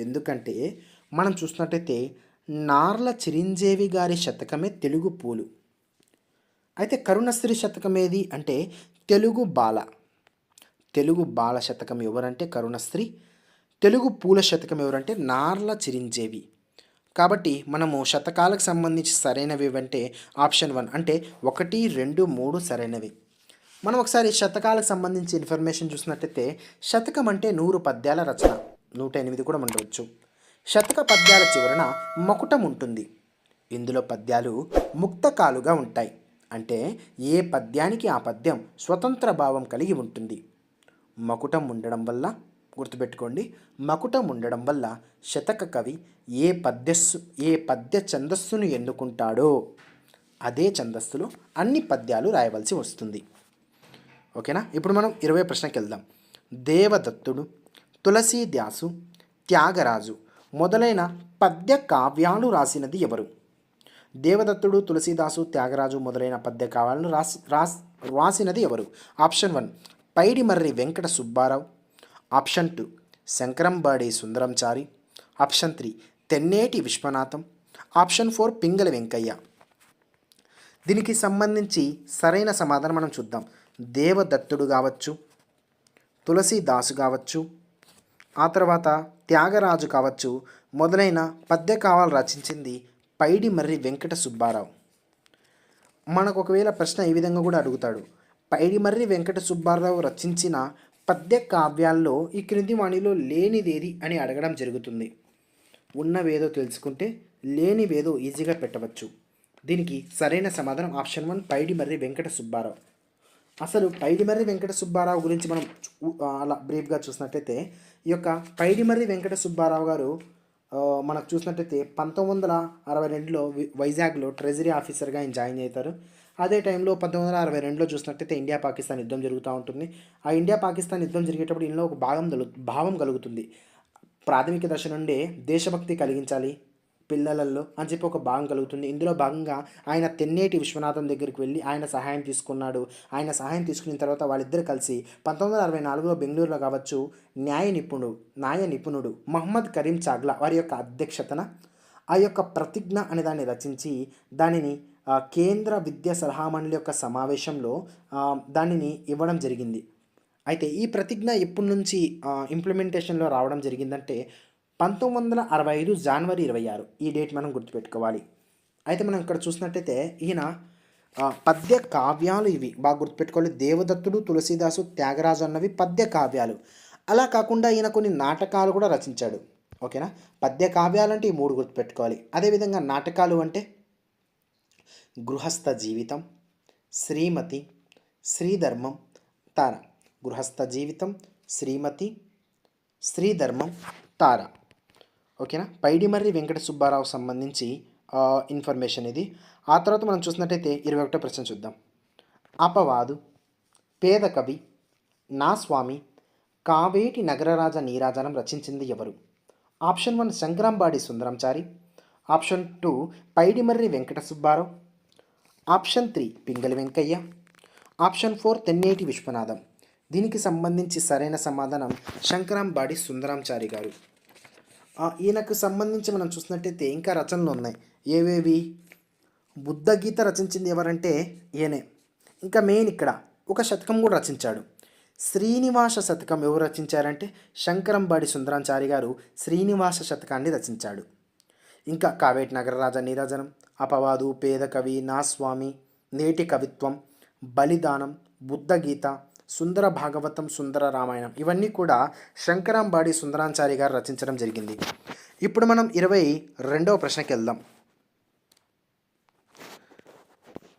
ఎందుకంటే మనం చూసినట్టయితే నార్ల చిరంజీవి గారి శతకమే తెలుగు పూలు. అయితే కరుణశ్రీ శతకం ఏది అంటే తెలుగు బాల. తెలుగు బాల శతకం ఎవరంటే కరుణశ్రీ. తెలుగు పూల శతకం ఎవరంటే నార్ల చిరంజీవి. కాబట్టి మనము శతకాలకు సంబంధించి సరైనవి అంటే ఆప్షన్ 1 అంటే 1, 2, 3 సరైనవి. మనం ఒకసారి శతకాలకు సంబంధించి ఇన్ఫర్మేషన్ చూసినట్టయితే శతకం అంటే 100 పద్యాల రచన. 108 కూడా ఉండవచ్చు. శతక పద్యాల చివరన మకుటం ఉంటుంది. ఇందులో పద్యాలు ముక్తకాలుగా ఉంటాయి. అంటే ఏ పద్యానికి ఆ పద్యం స్వతంత్ర భావం కలిగి ఉంటుంది. మకుటం ఉండడం వల్ల గుర్తుపెట్టుకోండి, మకుటం ఉండడం వల్ల శతక కవి ఏ పద్య ఛందస్సును ఎన్నుకుంటాడో అదే ఛందస్సులో అన్ని పద్యాలు రాయవలసి వస్తుంది. ఓకేనా. ఇప్పుడు మనం 20 ప్రశ్నకి వెళ్దాం. దేవదత్తుడు, తులసీదాసు, త్యాగరాజు మొదలైన పద్య కావ్యాలు రాసినది ఎవరు? దేవదత్తుడు, తులసీదాసు, త్యాగరాజు మొదలైన పద్య కావ్యాలను రాసినది ఎవరు? Option 1 Paidimarri Venkata Subbarao. Option 2 Sankarambadi Sundarachari. Option 3 Tenneti Viswanatham. Option 4 Pingali Venkayya. దీనికి సంబంధించి సరైన సమాధానం మనం చూద్దాం. దేవదత్తుడు కావచ్చు, తులసీదాసు కావచ్చు, ఆ తర్వాత త్యాగరాజు కావచ్చు మొదలైన పద్య కావ్యాలు రచించింది పైడిమర్రి వెంకట సుబ్బారావు. మనకు ఒకవేళ ప్రశ్న ఈ విధంగా కూడా అడుగుతాడు, పైడిమర్రి వెంకట సుబ్బారావు రచించిన పద్య కావ్యాల్లో ఈ క్రింది వాణిలో లేనిదేది అని అడగడం జరుగుతుంది. ఉన్నవేదో తెలుసుకుంటే లేనివేదో ఈజీగా పెట్టవచ్చు. దీనికి సరైన సమాధానం ఆప్షన్ 1 పైడిమర్రి వెంకట సుబ్బారావు. అసలు పైడిమర్రి వెంకట సుబ్బారావు గురించి మనం అలా బ్రీఫ్గా చూసినట్టయితే ఈ యొక్క పైడిమర్రి వెంకట సుబ్బారావు గారు మనకు చూసినట్టయితే 1962లో వైజాగ్లో ట్రెజరీ ఆఫీసర్గా ఆయన జాయిన్ అవుతారు. అదే టైంలో 1962లో చూసినట్టయితే ఇండియా పాకిస్తాన్ యుద్ధం జరుగుతూ ఉంటుంది. ఆ ఇండియా పాకిస్తాన్ యుద్ధం జరిగేటప్పుడు ఇందులో ఒక భావం కలుగుతుంది. ప్రాథమిక దశ నుండే దేశభక్తి కలిగించాలి పిల్లలలో అని చెప్పి ఒక భాగం కలుగుతుంది. ఇందులో భాగంగా ఆయన తెన్నేటి విశ్వనాథం దగ్గరికి వెళ్ళి ఆయన సహాయం తీసుకున్నాడు. ఆయన సహాయం తీసుకున్న తర్వాత వాళ్ళిద్దరు కలిసి 1964లో బెంగళూరులో కావచ్చు న్యాయ నిపుణుడు మహమ్మద్ కరీం చాగ్లా వారి యొక్క అధ్యక్షతన ఆ యొక్క ప్రతిజ్ఞ అనే దాన్ని రచించి దానిని కేంద్ర విద్యా సలహా మండలి యొక్క సమావేశంలో దానిని ఇవ్వడం జరిగింది. అయితే ఈ ప్రతిజ్ఞ ఎప్పటి నుంచి ఇంప్లిమెంటేషన్లో రావడం జరిగిందంటే 1965 జనవరి 26 ఈ డేట్ మనం గుర్తుపెట్టుకోవాలి. అయితే మనం ఇక్కడ చూసినట్టయితే ఈయన పద్య కావ్యాలు ఇవి బాగా గుర్తుపెట్టుకోవాలి. దేవదత్తుడు, తులసీదాసు, త్యాగరాజు అన్నవి పద్య కావ్యాలు. అలా కాకుండా ఈయన కొన్ని నాటకాలు కూడా రచించాడు. ఓకేనా. పద్య కావ్యాలు అంటే ఈ 3 గుర్తుపెట్టుకోవాలి. అదేవిధంగా నాటకాలు అంటే గృహస్థ జీవితం, శ్రీమతి, శ్రీధర్మం, తార. గృహస్థ జీవితం, శ్రీమతి, శ్రీధర్మం, తార. ఓకేనా. పైడిమర్రి వెంకట సుబ్బారావు సంబంధించి ఇన్ఫర్మేషన్ ఇది. ఆ తర్వాత మనం చూసినట్టయితే 21వ ప్రశ్న చూద్దాం. అపవాదు, పేద కవి, నా స్వామి, కావేటి నగరరాజ నీరాజనం రచించింది ఎవరు? Option 1 Sankarambadi Sundarachari. Option 2 Paidimarri Venkata Subbarao. Option 3 Pingali Venkayya. Option 4 Tenneti Viswanatham. దీనికి సంబంధించి సరైన సమాధానం శంకరంబాడి సుందరంచారి గారు. ఈయనకు సంబంధించి మనం చూసినట్టయితే ఇంకా రచనలు ఉన్నాయి. ఏవేవి? బుద్ధగీత రచించింది ఎవరంటే ఈయనే. ఇంకా మెయిన్ ఇక్కడ ఒక శతకం కూడా రచించాడు. శ్రీనివాస శతకం ఎవరు రచించారంటే శంకరంబాడి సుందరాచారి గారు శ్రీనివాస శతకాన్ని రచించాడు. ఇంకా కావేటి నగరరాజ నీరాజనం, అపవాదు, పేద కవి, నా స్వామి, నేటి కవిత్వం, బలిదానం, బుద్ధగీత, సుందర భాగవతం, సుందర రామాయణం ఇవన్నీ కూడా శంకరంబాడి సుందరాచారి గారు రచించడం జరిగింది. ఇప్పుడు మనం 22వ ప్రశ్నకి వెళ్దాం.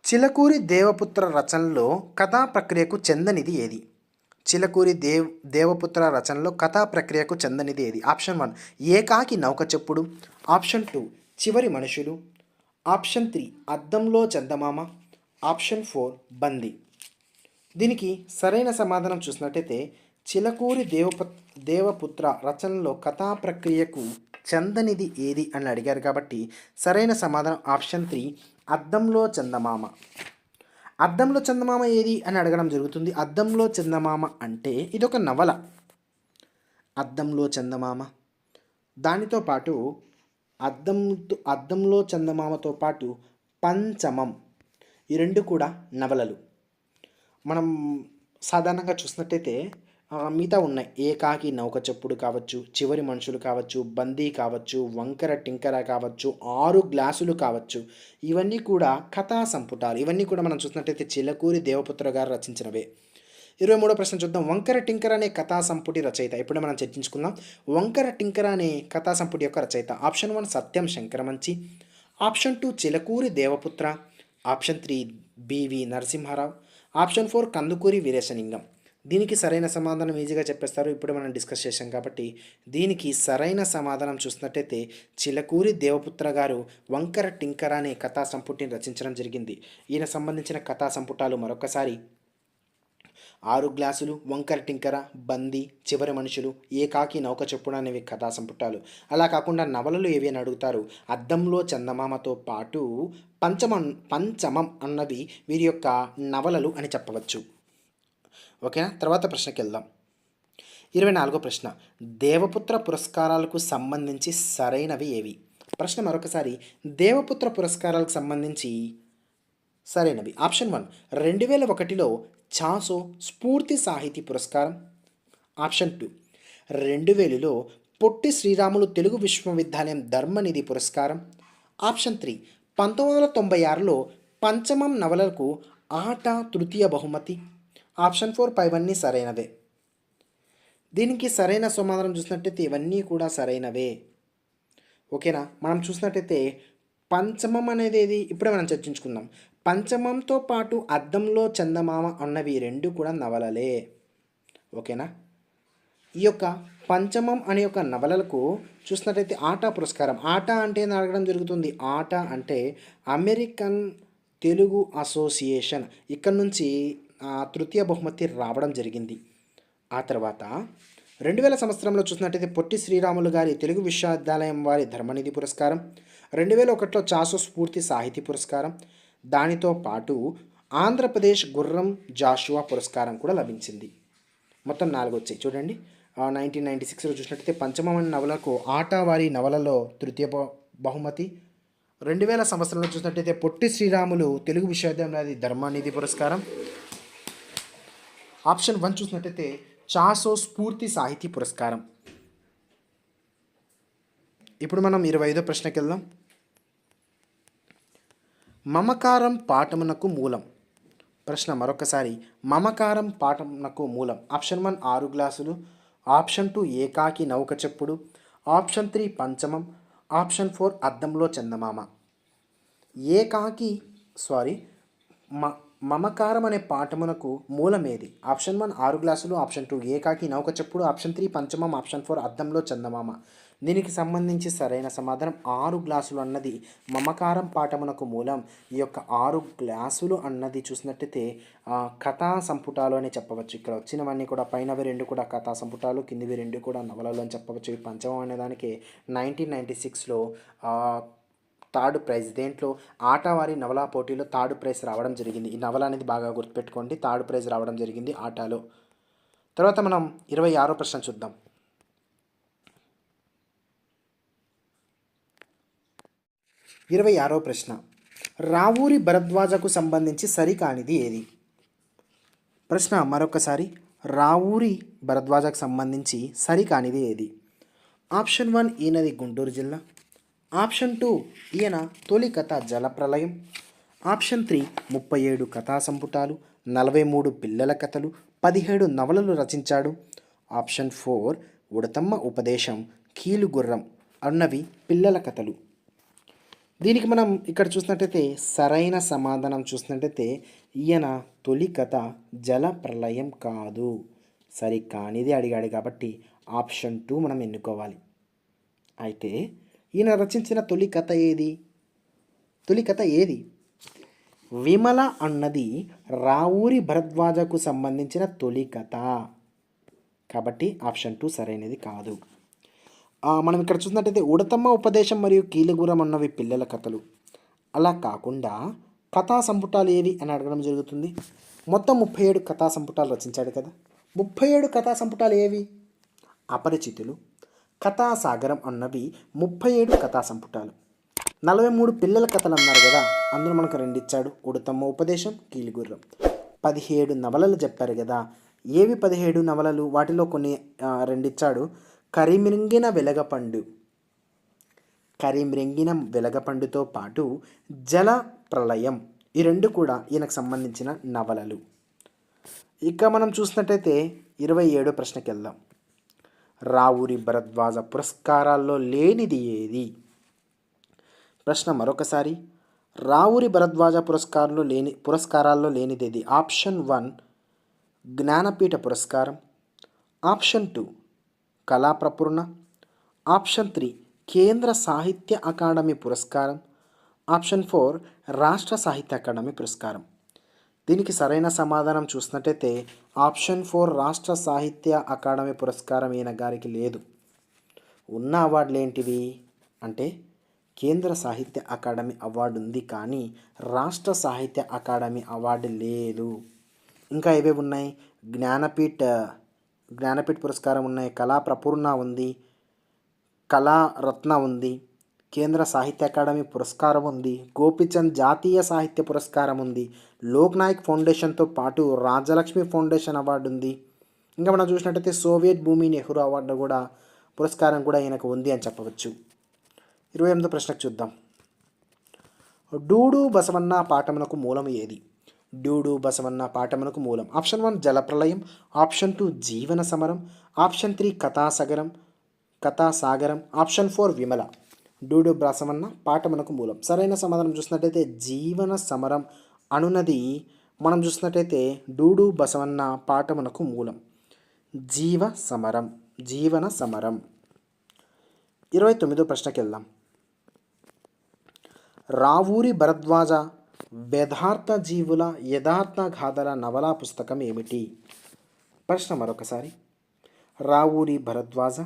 చిలకూరి దేవపుత్ర రచనలో కథా ప్రక్రియకు చెందనిది ఏది? చిలకూరి దేవపుత్ర రచనలో కథా ప్రక్రియకు చెందనిది ఏది? ఆప్షన్ 1 ఏకాకి నౌక చెప్పుడు. ఆప్షన్ 2 చివరి మనుషులు. ఆప్షన్ 3 అద్దంలో చందమామ. ఆప్షన్ 4 బంది. దీనికి సరైన సమాధానం చూసినట్టయితే చిలకూరి దేవపుత్ర రచనలో కథా ప్రక్రియకు చెందనిది ఏది అని అడిగారు కాబట్టి సరైన సమాధానం ఆప్షన్ 3 అద్దంలో చందమామ. అద్దంలో చందమామ ఏది అని అడగడం జరుగుతుంది. అద్దంలో చందమామ అంటే ఇదొక నవల. అద్దంలో చందమామ. దానితో పాటు అద్దంలో చందమామతో పాటు పంచమం, ఈ రెండు కూడా నవలలు. మనం సాధారణంగా చూసినట్టయితే మిగతా ఉన్నాయి. ఏకాకి నౌక చెప్పుడు కావచ్చు, చివరి మనుషులు కావచ్చు, బందీ కావచ్చు, వంకర టింకర కావచ్చు, 6 గ్లాసులు కావచ్చు, ఇవన్నీ కూడా కథా సంపుటాలు. ఇవన్నీ కూడా మనం చూసినట్టయితే చిలకూరి దేవపుత్ర గారు రచించినవే. 23వ ప్రశ్న చూద్దాం. వంకర టింకర అనే కథా సంపుటి రచయిత. ఇప్పుడు మనం చర్చించుకుందాం. వంకర టింకర అనే కథా సంపుటి యొక్క రచయిత. Option 1 Satyam Sankaramanchi, option 2 Chilukuri Devaputra, option 3 B V Narasimha Rao, option 4 Kandukuri Veeresalingam. దీనికి సరైన సమాధానం ఈజీగా చెప్పేస్తారు. ఇప్పుడు మనం డిస్కస్ చేసాం కాబట్టి దీనికి సరైన సమాధానం చూసినట్టయితే చిలకూరి దేవపుత్ర గారు వంకర టింకర అనే కథా సంపుటిని రచించడం జరిగింది. ఈయన సంబంధించిన కథా సంపుటాలు మరొకసారి 6 గ్లాసులు, వంకర టింకర, బందీ, చివరి మనుషులు, ఏకాకి నౌక చెప్పుడు అనేవి కథా సంపుటాలు. అలా కాకుండా నవలలు ఏవి అని అడుగుతారు. అద్దంలో చందమామతో పాటు పంచమం అన్నవి వీరి యొక్క నవలలు అని చెప్పవచ్చు. ఓకేనా. తర్వాత ప్రశ్నకి వెళ్దాం. 24వ ప్రశ్న. దేవపుత్ర పురస్కారాలకు సంబంధించి సరైనవి ఏవి? ప్రశ్న మరొకసారి. దేవపుత్ర పురస్కారాలకు సంబంధించి సరైనవి. ఆప్షన్ 1 2001లో చాసో స్ఫూర్తి సాహితీ పురస్కారం. ఆప్షన్ 2 2000లో పొట్టి శ్రీరాములు తెలుగు విశ్వవిద్యాలయం ధర్మనిధి పురస్కారం. ఆప్షన్ 3 1996లో పంచమం నవలకు ఆట తృతీయ బహుమతి. ఆప్షన్ 4 పైవన్నీ సరైనవే. దీనికి సరైన సమాధానం చూసినట్టయితే ఇవన్నీ కూడా సరైనవే. ఓకేనా. మనం చూసినట్టయితే పంచమం అనేది ఏది ఇప్పుడే మనం చర్చించుకుందాం. పంచమంతో పాటు అద్దంలో చందమామ అన్నవి రెండు కూడా నవలలే. ఓకేనా. ఈ యొక్క పంచమం అనే యొక్క నవలలకు చూసినట్టయితే ఆటా పురస్కారం. ఆటా అంటే అడగడం జరుగుతుంది. ఆటా అంటే అమెరికన్ తెలుగు అసోసియేషన్, ఇక్కడ నుంచి తృతీయ బహుమతి రావడం జరిగింది. ఆ తర్వాత 2000 సంవత్సరంలో చూసినట్టయితే పొట్టి శ్రీరాములు గారి తెలుగు విశ్వవిద్యాలయం వారి ధర్మనిధి పురస్కారం. 2001లో చాసో స్ఫూర్తి సాహితీ పురస్కారం. దానితో పాటు ఆంధ్రప్రదేశ్ గుర్రం జాషువా పురస్కారం కూడా లభించింది. మొత్తం 4 వచ్చాయి చూడండి. 1996లో చూసినట్టయితే పంచమం నవలకు ఆటా వారి నవలలో తృతీయ బహుమతి. 2000 సంవత్సరంలో చూసినట్టయితే పొట్టి శ్రీరాములు తెలుగు విశ్వవిద్యాలయం ధర్మనిధి పురస్కారం. ఆప్షన్ 1 చూసినట్టయితే చాసో స్ఫూర్తి సాహితీ పురస్కారం. ఇప్పుడు మనం 25వ ప్రశ్నకి వెళ్దాం. మమకారం పాఠమునకు మూలం. ప్రశ్న మరొకసారి. మమకారం పాఠమునకు మూలం. ఆప్షన్ 1 6 గ్లాసులు, ఆప్షన్ 2 ఏకాకి నౌక చెప్పుడు, ఆప్షన్ 3 పంచమం, ఆప్షన్ 4 అద్దంలో చందమామ. మమకారం అనే పాఠమునకు మూలమేది? ఆప్షన్ 1 6 గ్లాసులు, ఆప్షన్ 2 ఏకాకి నౌక చెప్పుడు, ఆప్షన్ 3 పంచమం, ఆప్షన్ 4 అద్దంలో చందమామ. దీనికి సంబంధించి సరైన సమాధానం 6 గ్లాసులు అన్నది మమకారం పాఠమునకు మూలం. ఈ యొక్క 6 గ్లాసులు అన్నది చూసినట్టయితే కథా సంపుటాలు అని చెప్పవచ్చు. ఇక్కడ వచ్చినవన్నీ కూడా పైనవి 2 కూడా కథా సంపుటాలు, కిందివి 2 కూడా నవలలు అని చెప్పవచ్చు. ఈ పంచమం అనే దానికి 1996లో థర్డ్ ప్రైజ్. దేంట్లో? ఆటవారి నవలా పోటీలో థర్డ్ ప్రైజ్ రావడం జరిగింది. ఈ నవల అనేది బాగా గుర్తుపెట్టుకోండి. థర్డ్ ప్రైజ్ రావడం జరిగింది ఆటలో. తర్వాత మనం 26వ ప్రశ్న చూద్దాం. 26వ ప్రశ్న. రావూరి భరద్వాజకు సంబంధించి సరికానిది ఏది? ప్రశ్న మరొకసారి. రావూరి భరద్వాజకు సంబంధించి సరికానిది ఏది? ఆప్షన్ 1 ఈయనది గుంటూరు జిల్లా, ఆప్షన్ 2 ఈయన తొలి కథ జలప్రలయం, ఆప్షన్ 3 37 కథా సంపుటాలు, 43 పిల్లల కథలు, 17 నవలలు రచించాడు, ఆప్షన్ 4 ఉడతమ్మ ఉపదేశం, కీలుగుర్రం అన్నవి పిల్లల కథలు. దీనికి మనం ఇక్కడ చూసినట్టయితే సరైన సమాధానం చూసినట్టయితే ఈయన తొలి కథ జలప్రలయం కాదు. సరి కానిది అడిగాడు కాబట్టి ఆప్షన్ 2 మనం ఎన్నుకోవాలి. అయితే ఈయన రచించిన తొలి కథ ఏది? విమల అన్నది రావూరి భరద్వాజకు సంబంధించిన తొలి కథ కాబట్టి ఆప్షన్ 2 సరైనది కాదు. మనం ఇక్కడ చూసినట్టయితే ఉడతమ్మ ఉపదేశం మరియు కీలుగురం అన్నవి పిల్లల కథలు, అలా కాకుండా కథా సంపుటాలు ఏవి అని అడగడం జరుగుతుంది. మొత్తం 37 కథా సంపుటాలు రచించాడు కదా. 37 కథా సంపుటాలు ఏవి? అపరిచితులు, కథాసాగరం అన్నవి 37 కథా సంపుటాలు. 43 పిల్లల కథలు అన్నారు కదా, అందులో మనకు 2 ఇచ్చాడు, ఉడతమ్మ ఉపదేశం, కీలుగుర్రం. 17 నవలలు చెప్పారు కదా, ఏవి 17 నవలలు? వాటిలో కొన్ని 2 ఇచ్చాడు. కరిమిరింగిన వెలగపండు, కరిమ్రెంగిన వెలగపండుతో పాటు జల ప్రళయం, ఈ 2 కూడా ఈయనకు సంబంధించిన నవలలు. ఇక మనం చూసినట్టయితే 27 ప్రశ్నకి వెళ్దాం. రావూరి భరద్వాజ పురస్కారాల్లో లేనిది ఏది? ప్రశ్న మరొకసారి, రావూరి భరద్వాజ పురస్కారాల్లో లేనిదేది? ఆప్షన్ 1 జ్ఞానపీఠ పురస్కారం, ఆప్షన్ 2 కళాప్రపూర్ణ, ఆప్షన్ 3 కేంద్ర సాహిత్య అకాడమీ పురస్కారం, ఆప్షన్ 4 రాష్ట్ర సాహిత్య అకాడమీ పురస్కారం. దీనికి సరైన సమాధానం చూసినట్టయితే ఆప్షన్ 4 రాష్ట్ర సాహిత్య అకాడమీ పురస్కారం ఈయన గారికి లేదు. ఉన్న అవార్డులు ఏంటివి అంటే కేంద్ర సాహిత్య అకాడమీ అవార్డు ఉంది, కానీ రాష్ట్ర సాహిత్య అకాడమీ అవార్డు లేదు. ఇంకా ఏవేవి ఉన్నాయి? జ్ఞానపీఠ పురస్కారం ఉన్నాయి, కళాప్రపూర్ణ ఉంది, కళారత్న ఉంది, కేంద్ర సాహిత్య అకాడమీ పురస్కారం ఉంది, గోపిచంద్ జాతీయ సాహిత్య పురస్కారం ఉంది, లోక్ నాయక్ ఫౌండేషన్తో పాటు రాజలక్ష్మి ఫౌండేషన్ అవార్డు ఉంది. ఇంకా మనం చూసినట్టయితే సోవియట్ భూమి నెహ్రూ అవార్డు కూడా పురస్కారం కూడా ఈయనకు ఉంది అని చెప్పవచ్చు. 28వ ప్రశ్నకు చూద్దాం. డూడు బసవన్న పాఠమునకు మూలం ఏది? డూడు బసవన్న పాఠమునకు మూలం ఆప్షన్ 1 జలప్రళయం, ఆప్షన్ 2 జీవన సమరం, ఆప్షన్ 3 కథాసాగరం, ఆప్షన్ 4 విమల. డూడు బసవన్న పాఠమునకు మూలం సరైన సమాధానం చూసినట్టయితే జీవన సమరం అనున్నది మనం చూసినట్టయితే డూడు బసవన్న పాఠమునకు మూలం జీవన సమరం. 29వ ప్రశ్నకి వెళ్దాం. రావూరి భరద్వాజ వేదార్థ జీవుల యథార్థ గాథల నవలా పుస్తకం ఏమిటి? ప్రశ్న మరొకసారి, రావూరి భరద్వాజ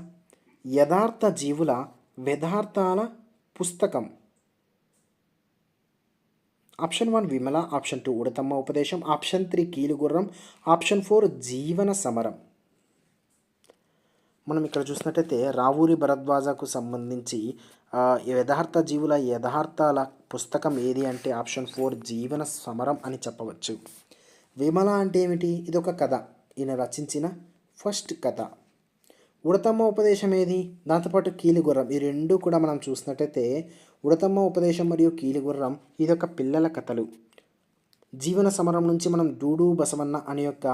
యథార్థ జీవుల వేదార్థాల పుస్తకం. ఆప్షన్ 1 విమల, ఆప్షన్ 2 ఉడతమ్మ ఉపదేశం, ఆప్షన్ 3 కీలుగుర్రం, ఆప్షన్ 4 జీవన సమరం. మనం ఇక్కడ చూసినట్టయితే రావూరి భరద్వాజకు సంబంధించి యథార్థ జీవుల యథార్థాల పుస్తకం ఏది అంటే ఆప్షన్ 4 జీవన సమరం అని చెప్పవచ్చు. విమల అంటే ఏమిటి? ఇది ఒక కథ, ఈయన రచించిన ఫస్ట్ కథ. ఉడతమ్మ ఉపదేశం ఏది? దాంతోపాటు కీలుగుర్రం, ఈ 2 కూడా మనం చూసినట్టయితే ఉడతమ్మ ఉపదేశం మరియు కీలుగుర్రం ఇది ఒక పిల్లల కథలు. జీవన సమరం నుంచి మనం డూడు బసవన్న అనే యొక్క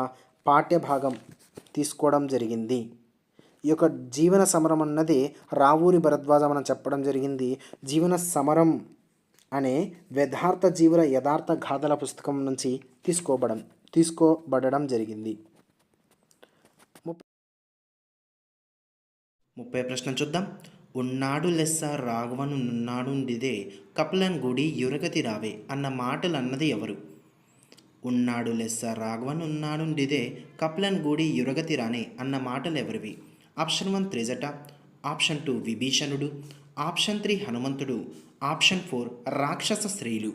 పాఠ్య భాగం తీసుకోవడం జరిగింది. ఈ యొక్క జీవన సమరం అన్నది రావూరి భరద్వాజ మనం చెప్పడం జరిగింది. జీవన సమరం అనే వేదార్థ జీవుల యథార్థ గాథల పుస్తకం నుంచి తీసుకోబడడం జరిగింది. 30వ ప్రశ్న చూద్దాం. ఉన్నాడు లెస్స రాఘవను నున్నాడుండిదే కపలన్ గుడి యురగతి రావే అన్న మాటలు అన్నది ఎవరు? ఉన్నాడు లెస్స రాఘవను ఉన్నాడుండిదే కపలన్ గుడి యురగతి రానే అన్న మాటలు ఎవరివి? ఆప్షన్ 1 త్రిజట, ఆప్షన్ 2 విభీషణుడు, ఆప్షన్ 3 హనుమంతుడు, ఆప్షన్ 4 రాక్షస స్త్రీలు.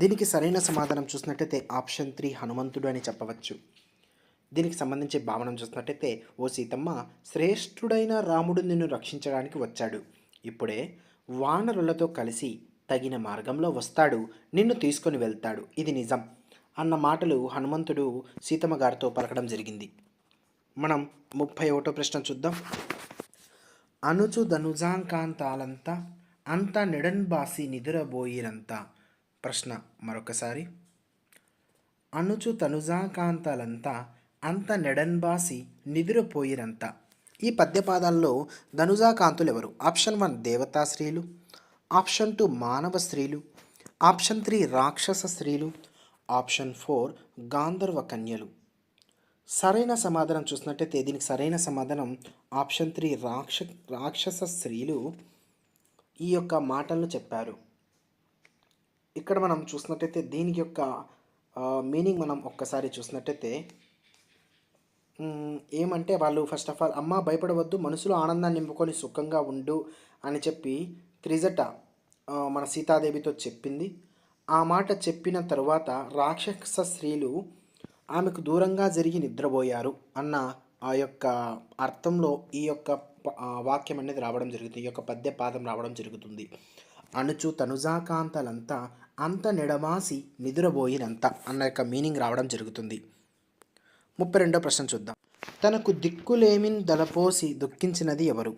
దీనికి సరైన సమాధానం చూసినట్టయితే ఆప్షన్ 3 హనుమంతుడు అని చెప్పవచ్చు. దీనికి సంబంధించి భావన చూసినట్టయితే, ఓ సీతమ్మ, శ్రేష్ఠుడైన రాముడు నిన్ను రక్షించడానికి వచ్చాడు. ఇప్పుడే వానరులతో కలిసి తగిన మార్గంలో వస్తాడు, నిన్ను తీసుకొని వెళ్తాడు, ఇది నిజం అన్న మాటలు హనుమంతుడు సీతమ్మ గారితో పలకడం జరిగింది. మనం 31వ ప్రశ్న చూద్దాం. అనుచు ధనుజాంకాంతాలంతా అంత నెడన్బాసి నిదురబోయిరంతా. ప్రశ్న మరొకసారి, అనుచు తనుజాకాంతాలంతా అంత నెడన్బాసి నిదురపోయిరంతా. ఈ పద్యపాదాల్లో ధనుజాకాంతులు ఎవరు? ఆప్షన్ 1 దేవతా స్త్రీలు, ఆప్షన్ 2 మానవ స్త్రీలు, ఆప్షన్ 3 రాక్షస స్త్రీలు, ఆప్షన్ 4 గాంధర్వ కన్యలు. సరైన సమాధానం చూసినట్టయితే దీనికి సరైన సమాధానం ఆప్షన్ 3 రాక్షస స్త్రీలు ఈ యొక్క మాటలను చెప్పారు. ఇక్కడ మనం చూసినట్టయితే దీనికి యొక్క మీనింగ్ మనం ఒక్కసారి చూసినట్టయితే ఏమంటే వాళ్ళు ఫస్ట్ ఆఫ్ ఆల్, అమ్మ భయపడవద్దు, మనసులో ఆనందాన్ని నింపుకొని సుఖంగా ఉండు అని చెప్పి త్రిజట మన సీతాదేవితో చెప్పింది. ఆ మాట చెప్పిన తరువాత రాక్షస స్త్రీలు ఆమెకు దూరంగా జరిగి నిద్రపోయారు అన్న ఆ యొక్క అర్థంలో ఈ యొక్క వాక్యం అనేది రావడం జరుగుతుంది. ఈ యొక్క పద్య పాదం రావడం జరుగుతుంది. అణుచు తనుజాకాంతలంతా అంత నెడమాసి నిద్రపోయినంత అన్న యొక్క మీనింగ్ రావడం జరుగుతుంది. 32వ ప్రశ్న చూద్దాం. తనకు దిక్కులేమిన్ దలపోసి దుఃఖించినది ఎవరు?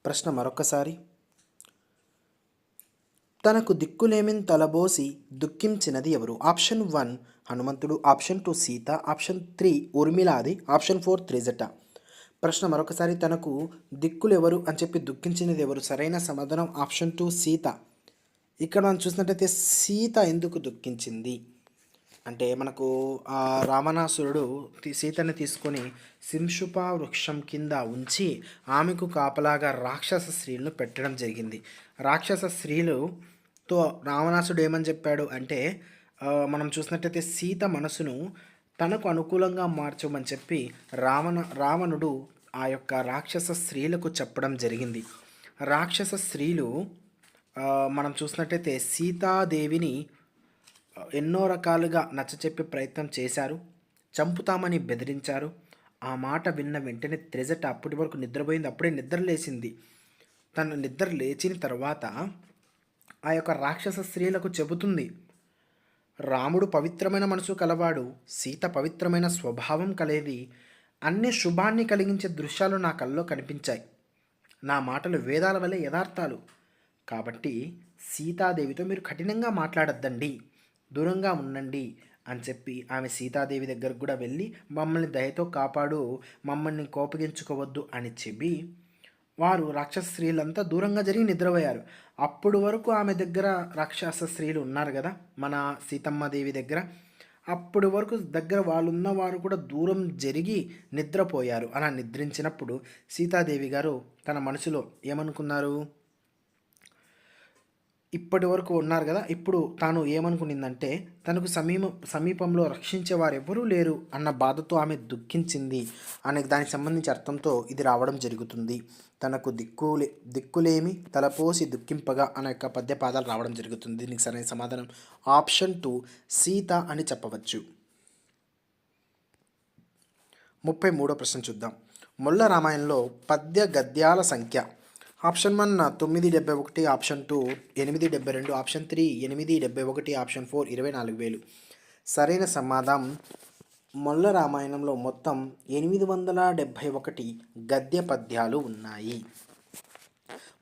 ప్రశ్న మరొకసారి. తనకు దిక్కులేమిన్ తలబోసి దుఃఖించినది ఎవరు? ఆప్షన్ 1 హనుమంతుడు, ఆప్షన్ 2 సీత, ఆప్షన్ 3 ఉర్మిళాది, ఆప్షన్ 4 త్రిజట. ప్రశ్న మరొకసారి. తనకు దిక్కులు ఎవరు అని చెప్పి దుఃఖించినది ఎవరు? సరైన సమాధానం ఆప్షన్ 2 సీత. ఇక్కడ మనం చూసినట్టయితే సీత ఎందుకు దుఃఖించింది అంటే మనకు రావణాసురుడు సీతని తీసుకొని సింశుప వృక్షం కింద ఉంచి ఆమెకు కాపలాగా రాక్షస స్త్రీలను పెట్టడం జరిగింది. రాక్షస స్త్రీలుతో రావణాసుడు ఏమని చెప్పాడు అంటే మనం చూసినట్టయితే సీత మనసును తనకు అనుకూలంగా మార్చమని చెప్పి రావణుడు ఆ యొక్క రాక్షస స్త్రీలకు చెప్పడం జరిగింది. రాక్షస స్త్రీలు మనం చూసినట్టయితే సీతాదేవిని ఎన్నో రకాలుగా నచ్చచెప్పే ప్రయత్నం చేశారు, చంపుతామని బెదిరించారు. ఆ మాట విన్న వెంటనే త్రిజట అప్పటి వరకు నిద్రపోయింది, అప్పుడే నిద్ర లేచింది. తను నిద్ర లేచిన తర్వాత ఆ యొక్క రాక్షస స్త్రీలకు చెబుతుంది, రాముడు పవిత్రమైన మనసు కలవాడు, సీత పవిత్రమైన స్వభావం కలేది, అన్ని శుభాన్ని కలిగించే దృశ్యాలు నా కల్లో కనిపించాయి. నా మాటలు వేదాల వలె యథార్థాలు. కాబట్టి సీతాదేవితో మీరు కఠినంగా మాట్లాడొద్దండి, దూరంగా ఉండండి అని చెప్పి ఆమె సీతాదేవి దగ్గరకు కూడా వెళ్ళి మమ్మల్ని దయతో కాపాడు, మమ్మల్ని కోపగించుకోవద్దు అని చెప్పి వారు రాక్షస స్త్రీలంతా దూరంగా జరిగి నిద్రపోయారు. అప్పుడు వరకు ఆమె దగ్గర రాక్షస స్త్రీలు ఉన్నారు కదా మన సీతమ్మదేవి దగ్గర, అప్పటి వరకు దగ్గర వాళ్ళున్న వారు కూడా దూరం జరిగి నిద్రపోయారు. అలా నిద్రించినప్పుడు సీతాదేవి గారు తన మనసులో ఏమనుకున్నారు, ఇప్పటి వరకు ఉన్నారు కదా, ఇప్పుడు తాను ఏమనుకునిందంటే తనకు సమీపంలో రక్షించే వారు ఎవరూ లేరు అన్న బాధతో ఆమె దుఃఖించింది అనే దానికి సంబంధించి అర్థంతో ఇది రావడం జరుగుతుంది. తనకు దిక్కులేమి తలపోసి దుఃఖింపగా అనే యొక్క పద్య పాదాలు రావడం జరుగుతుంది. దీనికి సరైన సమాధానం ఆప్షన్ 2 సీత అని చెప్పవచ్చు. 33వ ప్రశ్న చూద్దాం. మొల్ల రామాయణంలో పద్య గద్యాల సంఖ్య ఆప్షన్ 1 971, ఆప్షన్ 2 872, ఆప్షన్ 3 871, ఆప్షన్ 4 24,000. సరైన సమాధానం మొల్ల రామాయణంలో మొత్తం 871 గద్య పద్యాలు ఉన్నాయి.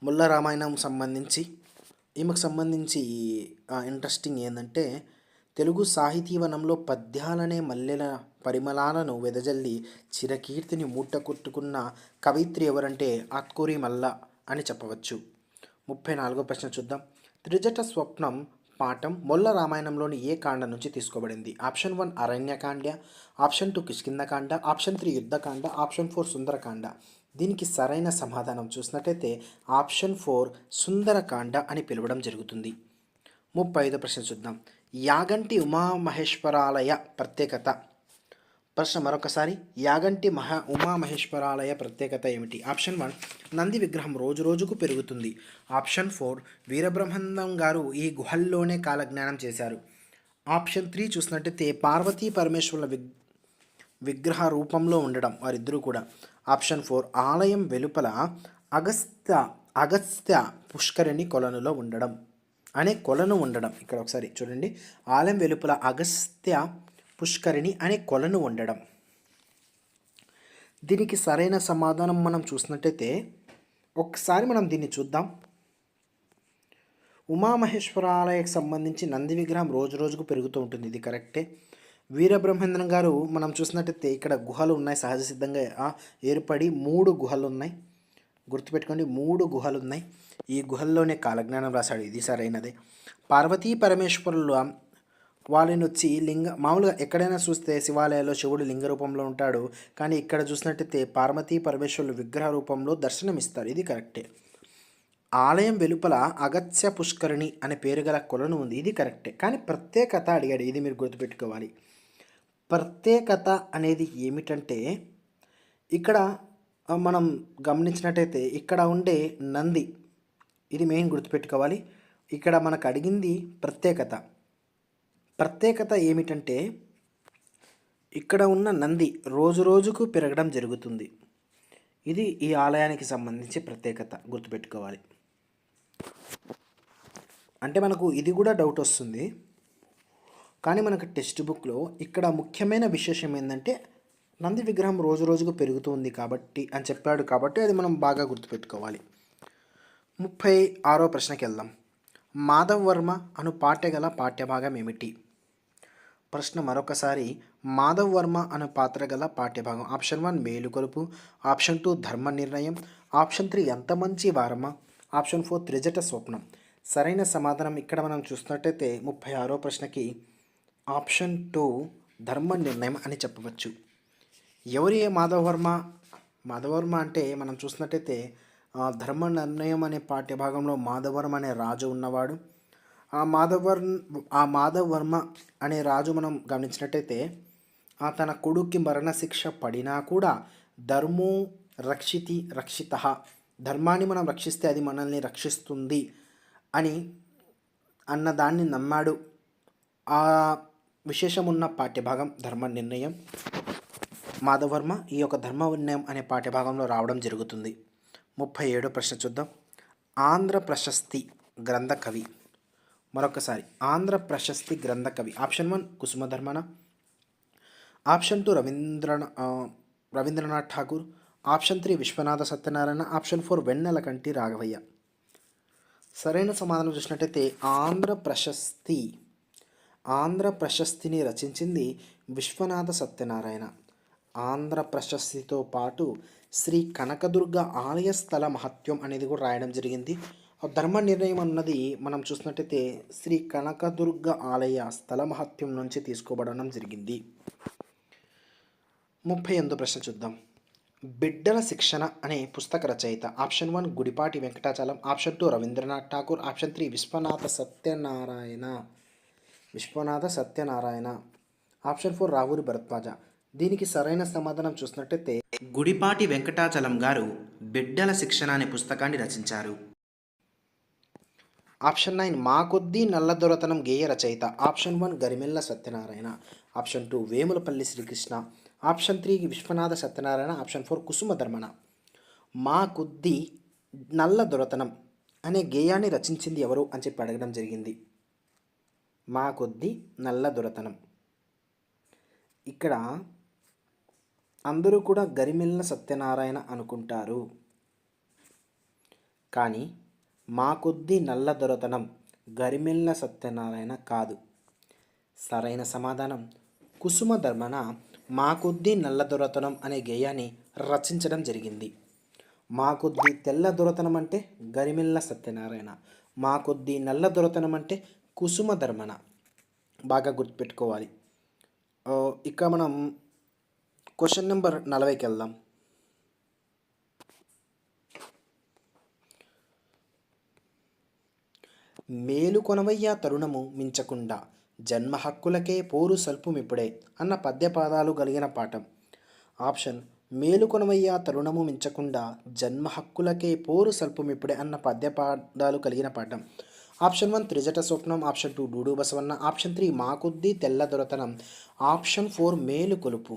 మొల్ల రామాయణం సంబంధించి ఈమెకు సంబంధించి ఇంట్రెస్టింగ్ ఏంటంటే తెలుగు సాహితీవనంలో పద్యాలనే మల్లెల పరిమళాలను వెదజల్లి చిరకీర్తిని మూట కొట్టుకున్న కవయిత్రి ఎవరంటే ఆత్కూరి మల్ల అని చెప్పవచ్చు. 34వ ప్రశ్న చూద్దాం. త్రిజట స్వప్నం పాఠం మొల్ల రామాయణంలోని ఏ కాండ నుంచి తీసుకోబడింది? Option 1 Aranyakanda, option 2 Kishkindhakanda, option 3 Yuddhakanda, option 4 Sundarakanda. దీనికి సరైన సమాధానం చూసినట్టయితే ఆప్షన్ 4 సుందరకాండ అని పిలవడం జరుగుతుంది. 35వ ప్రశ్న చూద్దాం. యాగంటి ఉమామహేశ్వరాలయ ప్రత్యేకత. ప్రశ్న మరొకసారి. యాగంటి ఉమామహేశ్వరాలయ ప్రత్యేకత ఏమిటి? ఆప్షన్ 1 నంది విగ్రహం రోజు రోజుకు పెరుగుతుంది. ఆప్షన్ 4 వీరబ్రహ్మానందం గారు ఈ గుహల్లోనే కాలజ్ఞానం చేశారు. ఆప్షన్ 3 చూసినట్టయితే పార్వతీ పరమేశ్వరుల విగ్రహ రూపంలో ఉండడం వారిద్దరూ కూడా. ఆప్షన్ 4 ఆలయం వెలుపల అగస్త్య పుష్కరిణి కొలనులో ఉండడం అనే కొలను ఉండడం. ఇక్కడ ఒకసారి చూడండి, ఆలయం వెలుపల అగస్త్య పుష్కరిణి అనే కొలను ఉండడం. దీనికి సరైన సమాధానం మనం చూసినట్టయితే ఒకసారి మనం దీన్ని చూద్దాం. ఉమామహేశ్వరాలయకు సంబంధించి నంది విగ్రహం రోజు రోజుకు పెరుగుతూ ఉంటుంది, ఇది కరెక్టే. వీరబ్రహ్మేంద్రం గారు మనం చూసినట్టయితే ఇక్కడ గుహలు ఉన్నాయి, సహజ సిద్ధంగా ఏర్పడి 3 గుహలు ఉన్నాయి. గుర్తుపెట్టుకోండి, 3 గుహలు ఉన్నాయి. ఈ గుహల్లోనే కాలజ్ఞానం రాశాడు, ఇది సరైనదే. పార్వతీ పరమేశ్వరులు వాళ్ళని వచ్చి మామూలుగా ఎక్కడైనా చూస్తే శివాలయాల్లో శివుడు లింగ రూపంలో ఉంటాడు, కానీ ఇక్కడ చూసినట్టయితే పార్వతీ పరమేశ్వరులు విగ్రహ రూపంలో దర్శనమిస్తారు, ఇది కరెక్టే. ఆలయం వెలుపల అగత్య పుష్కరిణి అనే పేరు గల కొలను ఉంది, ఇది కరెక్టే. కానీ ప్రత్యేకత అడిగాడు, ఇది మీరు గుర్తుపెట్టుకోవాలి. ప్రత్యేకత అనేది ఏమిటంటే ఇక్కడ మనం గమనించినట్టయితే ఇక్కడ ఉండే నంది ఇది మెయిన్ గుర్తుపెట్టుకోవాలి. ఇక్కడ మనకు అడిగింది ప్రత్యేకత. ప్రత్యేకత ఏమిటంటే ఇక్కడ ఉన్న నంది రోజు రోజుకు పెరగడం జరుగుతుంది. ఇది ఈ ఆలయానికి సంబంధించి ప్రత్యేకత గుర్తుపెట్టుకోవాలి. అంటే మనకు ఇది కూడా డౌట్ వస్తుంది, కానీ మనకు టెక్స్ట్ బుక్లో ఇక్కడ ముఖ్యమైన విశేషం ఏంటంటే నంది విగ్రహం రోజు రోజుకు పెరుగుతుంది కాబట్టి అని చెప్పాడు, కాబట్టి అది మనం బాగా గుర్తుపెట్టుకోవాలి. 36వ ప్రశ్నకి వెళ్దాం. మాధవ్ వర్మ అను పాఠ్య గల పాఠ్యభాగం ఏమిటి? ప్రశ్న మరొకసారి. మాధవ్ వర్మ అను పాత్ర గల పాఠ్యభాగం. ఆప్షన్ 1 మేలుకొలుపు, ఆప్షన్ 2 ధర్మ నిర్ణయం, ఆప్షన్ 3 ఎంత మంచి వారమ, ఆప్షన్ 4 త్రిజట స్వప్నం. సరైన సమాధానం ఇక్కడ మనం చూసినట్టయితే 36వ ప్రశ్నకి ఆప్షన్ 2 ధర్మ నిర్ణయం అని చెప్పవచ్చు. ఎవరి మాధవ్ వర్మ? మాధవ్ వర్మ అంటే మనం చూసినట్టయితే ధర్మ నిర్ణయం అనే పాఠ్యభాగంలో మాధవ్ వర్మ అనే రాజు ఉన్నవాడు. ఆ మాధవ్ వర్మ అనే రాజు మనం గమనించినట్టయితే తన కొడుక్కి మరణశిక్ష పడినా కూడా ధర్మో రక్షిత, ధర్మాన్ని మనం రక్షిస్తే అది మనల్ని రక్షిస్తుంది అని అన్నదాన్ని నమ్మాడు. ఆ విశేషం ఉన్న పాఠ్యభాగం ధర్మ నిర్ణయం. మాధవ్ వర్మ ఈ యొక్క ధర్మ నిర్ణయం అనే పాఠ్యభాగంలో రావడం జరుగుతుంది. 37వ ప్రశ్న చూద్దాం. ఆంధ్ర ప్రశస్తి గ్రంథ కవి. మరొకసారి, ఆంధ్ర ప్రశస్తి గ్రంథ కవి. Option 1 Kusumadharmana, option 2 Rabindranath Tagore, option 3 Viswanatha Satyanarayana, option 4 Vennelakanti Raghavayya. సరైన సమాధానం చూసినట్టయితే ఆంధ్ర ప్రశస్తిని రచించింది విశ్వనాథ సత్యనారాయణ. ఆంధ్ర ప్రశస్తితో పాటు శ్రీ కనకదుర్గ ఆలయ స్థల మహత్యం అనేది కూడా రాయడం జరిగింది. ధర్మ నిర్ణయం అన్నది మనం చూసినట్టయితే శ్రీ కనకదుర్గ ఆలయ స్థల మహత్యం నుంచి తీసుకోబడడం జరిగింది. 38వ ప్రశ్న చూద్దాం. బిడ్డల శిక్షణ అనే పుస్తక రచయిత. Option 1 Gudipati Venkatachalam, option 2 Rabindranath Tagore, option 3 Viswanatha Satyanarayana, option 4 Ravuri Bharadwaja. దీనికి సరైన సమాధానం చూసినట్టయితే గుడిపాటి వెంకటాచలం గారు బిడ్డల శిక్షణ అనే పుస్తకాన్ని రచించారు. ఆప్షన్ 9 మా కొద్దీ నల్లదొరతనం గేయ రచయిత. Option 1 Garimella Satyanarayana, option 2 Vemulapalli Srikrishna, option 3 Viswanatha Satyanarayana, option 4 Kusuma Dharmanna. మా కొద్దీ నల్లదొరతనం అనే గేయాన్ని రచించింది ఎవరు అని చెప్పి అడగడం జరిగింది. మా కొద్దీ నల్లదొరతనం. ఇక్కడ అందరూ కూడా గరిమెల్ల సత్యనారాయణ అనుకుంటారు, కానీ మా కొద్దీ నల్లదొరతనం గరిమెల్ల సత్యనారాయణ కాదు. సరైన సమాధానం కుసుమధర్మన మా కొద్దీ నల్లదొరతనం అనే గేయాన్ని రచించడం జరిగింది. మా కొద్దీ తెల్లదొరతనం అంటే గరిమెల్ల సత్యనారాయణ, మా కొద్దీ నల్లదొరతనం అంటే కుసుమధర్మన. బాగా గుర్తుపెట్టుకోవాలి. ఇక మనం క్వశ్చన్ నెంబర్ 40కి వెళ్దాం. మేలుకొనవయ్య తరుణము మించకుండా జన్మ హక్కులకే పోరు సల్పుమిప్పుడే అన్న పద్యపాదాలు కలిగిన పాఠం. ఆప్షన్ మేలుకొనవయ్య తరుణము మించకుండా జన్మ హక్కులకే పోరు సల్పుమిప్పుడే అన్న పద్యపాదాలు కలిగిన పాఠం. ఆప్షన్ 1 త్రిజట స్వప్నం, ఆప్షన్ 2 డూడు బసవన్న, ఆప్షన్ 3 మా కొద్దీ తెల్లదొరతనం, ఆప్షన్ 4 మేలుకొలుపు.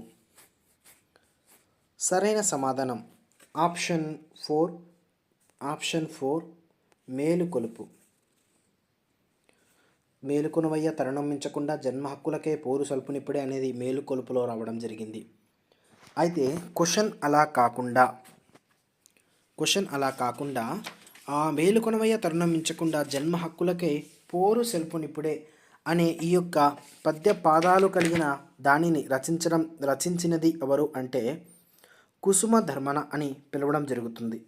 సరైన సమాధానం ఆప్షన్ 4 మేలుకొలుపు. మేలుకొనవయ్య తరుణం మించకుండా జన్మ హక్కులకే పోరు సల్పునిప్పుడే అనేది మేలుకొలుపులో రావడం జరిగింది. అయితే క్వశ్చన్ అలా కాకుండా మేలుకొనవయ్య తరుణం మించకుండా జన్మ హక్కులకే పోరు సెల్పునిప్పుడే అనే ఈ యొక్క పద్య పాదాలు కలిగిన దానిని రచించినది ఎవరు అంటే కుసుమధర్మన అని పిలవడం జరుగుతుంది.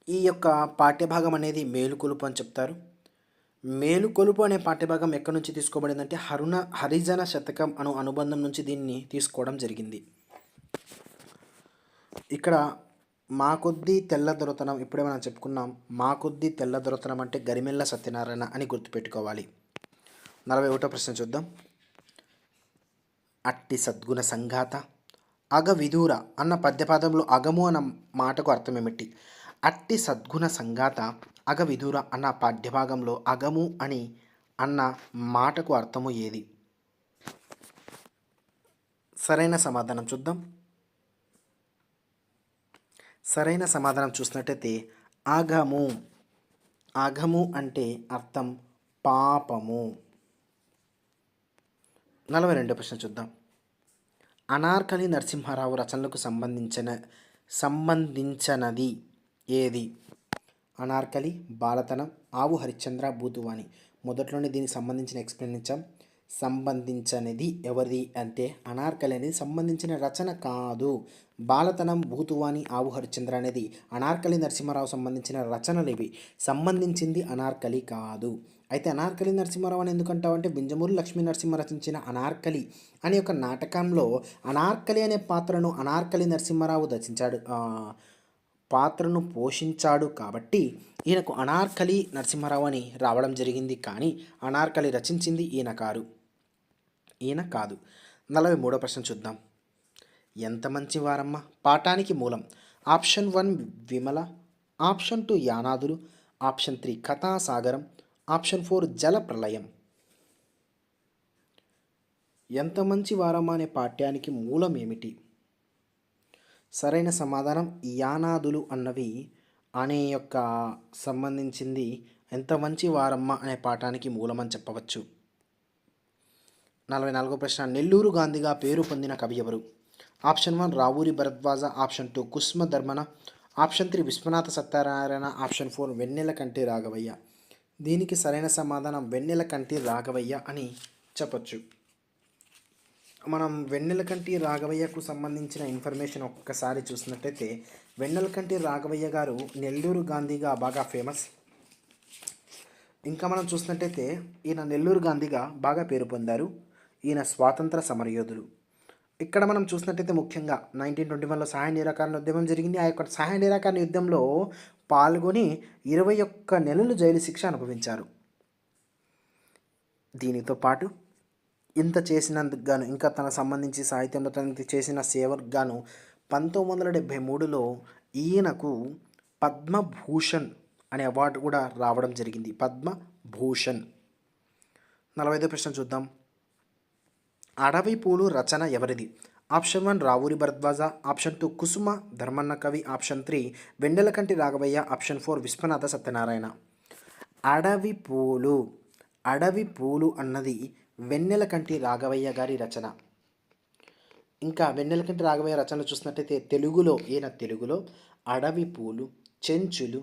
ఈ యొక్క పాఠ్యభాగం అనేది మేలుకొలుపు అని చెప్తారు. మేలుకొలుపు అనే పాఠ్యభాగం ఎక్కడి నుంచి తీసుకోబడిందంటే హరిజన శతకం అను అనుబంధం నుంచి దీన్ని తీసుకోవడం జరిగింది. ఇక్కడ మా కొద్దీ తెల్లదొరతనం ఇప్పుడే మనం చెప్పుకున్నాం. మా కొద్దీ తెల్లదొరతనం అంటే గరిమెల్ల సత్యనారాయణ అని గుర్తుపెట్టుకోవాలి. 41వ ప్రశ్న చూద్దాం. అట్టి సద్గుణ సంఘాత అగ విధూర అన్న పద్యపాదంలో అగము అన్న మాటకు అర్థం ఏమిటి? అట్టి సద్గుణ సంగాత అగవిధుర అన్న పాఠ్యభాగంలో అగము అని అన్న మాటకు అర్థము ఏది? సరైన సమాధానం చూద్దాం. సరైన సమాధానం చూసినట్టయితే అఘము. అఘము అంటే అర్థం పాపము. 42వ ప్రశ్న చూద్దాం. అనార్కలి నరసింహారావు రచనలకు సంబంధించినది ఏది? అనార్కలి, బాలతనం, ఆవు హరిశ్చంద్ర, బూతువాణి. మొదట్లోనే దీనికి సంబంధించిన ఎక్స్ప్లెయిన్ ఇచ్చాం. సంబంధించినది ఎవరిది అంటే అనార్కలి అనేది సంబంధించిన రచన కాదు. బాలతనం, భూతువాణి, ఆవు హరిశ్చంద్ర అనేది అనార్కలి నరసింహారావు సంబంధించిన రచనలు ఇవి. సంబంధించింది అనార్కలి కాదు. అయితే అనార్కలి నరసింహారావు అని ఎందుకంటావు అంటే బింజమూరి లక్ష్మీ నరసింహ రచించిన అనార్కలి అనే ఒక నాటకంలో అనార్కలి అనే పాత్రను అనార్కలి నరసింహారావు పాత్రను పోషించాడు కాబట్టి ఈయనకు అనార్కలి నరసింహారావు అని రావడం జరిగింది. కానీ అనార్కలి రచించింది ఈయన కాదు. 43వ ప్రశ్న చూద్దాం. ఎంత మంచి వారమ్మ పాఠానికి మూలం? ఆప్షన్ 1 విమల, ఆప్షన్ 2 యానాదులు, ఆప్షన్ 3 కథాసాగరం, ఆప్షన్ 4 జల ప్రళయం. ఎంత మంచి వారమ్మ అనే పాఠ్యానికి మూలం ఏమిటి? సరైన సమాధానం యానాదులు అనే యొక్క సంబంధించింది ఎంత మంచి వారమ్మ అనే పాఠానికి మూలమని చెప్పవచ్చు. 44వ ప్రశ్న. నెల్లూరు గాంధీగా పేరు పొందిన కవి ఎవరు? ఆప్షన్ 1 రావూరి భరద్వాజ, ఆప్షన్ 2 కుసుమ ధర్మన, ఆప్షన్ 3 విశ్వనాథ సత్యనారాయణ, ఆప్షన్ 4 వెన్నెలకంటి రాఘవయ్య. దీనికి సరైన సమాధానం వెన్నెలకంటి రాఘవయ్య అని చెప్పచ్చు. మనం వెన్నెలకంటి రాఘవయ్యకు సంబంధించిన ఇన్ఫర్మేషన్ ఒక్కసారి చూసినట్టయితే వెన్నెలకంటి రాఘవయ్య గారు నెల్లూరు గాంధీగా బాగా ఫేమస్. ఇంకా మనం చూసినట్టయితే ఈయన నెల్లూరు గాంధీగా బాగా పేరు పొందారు. ఈయన స్వాతంత్ర సమరయోధులు. ఇక్కడ మనం చూసినట్టయితే ముఖ్యంగా 1921లో సహాయ నిరాకరణ ఉద్యమం జరిగింది. ఆ యొక్క సహాయ నిరాకరణ యుద్ధంలో పాల్గొని 21 నెలలు జైలు శిక్ష అనుభవించారు. దీనితో పాటు ఇంత చేసినందుకు గాను ఇంకా తనకు సంబంధించి సాహిత్యంలో తనకి చేసిన సేవకు గాను 1973లో ఈయనకు పద్మభూషణ్ అనే అవార్డు కూడా రావడం జరిగింది. పద్మభూషణ్. 45వ ప్రశ్న చూద్దాం. అడవి పూలు రచన ఎవరిది? ఆప్షన్ 1 రావూరి భరద్వాజ, ఆప్షన్ 2 కుసుమ ధర్మన్న కవి, ఆప్షన్ 3 వెన్నెలకంటి రాఘవయ్య, ఆప్షన్ 4 విశ్వనాథ సత్యనారాయణ. అడవి పూలు అన్నది వెన్నెలకంటి రాఘవయ్య గారి రచన. ఇంకా వెన్నెలకంటి రాఘవయ్య రచనలు చూసినట్టయితే తెలుగులో అడవి పూలు, చెంచులు,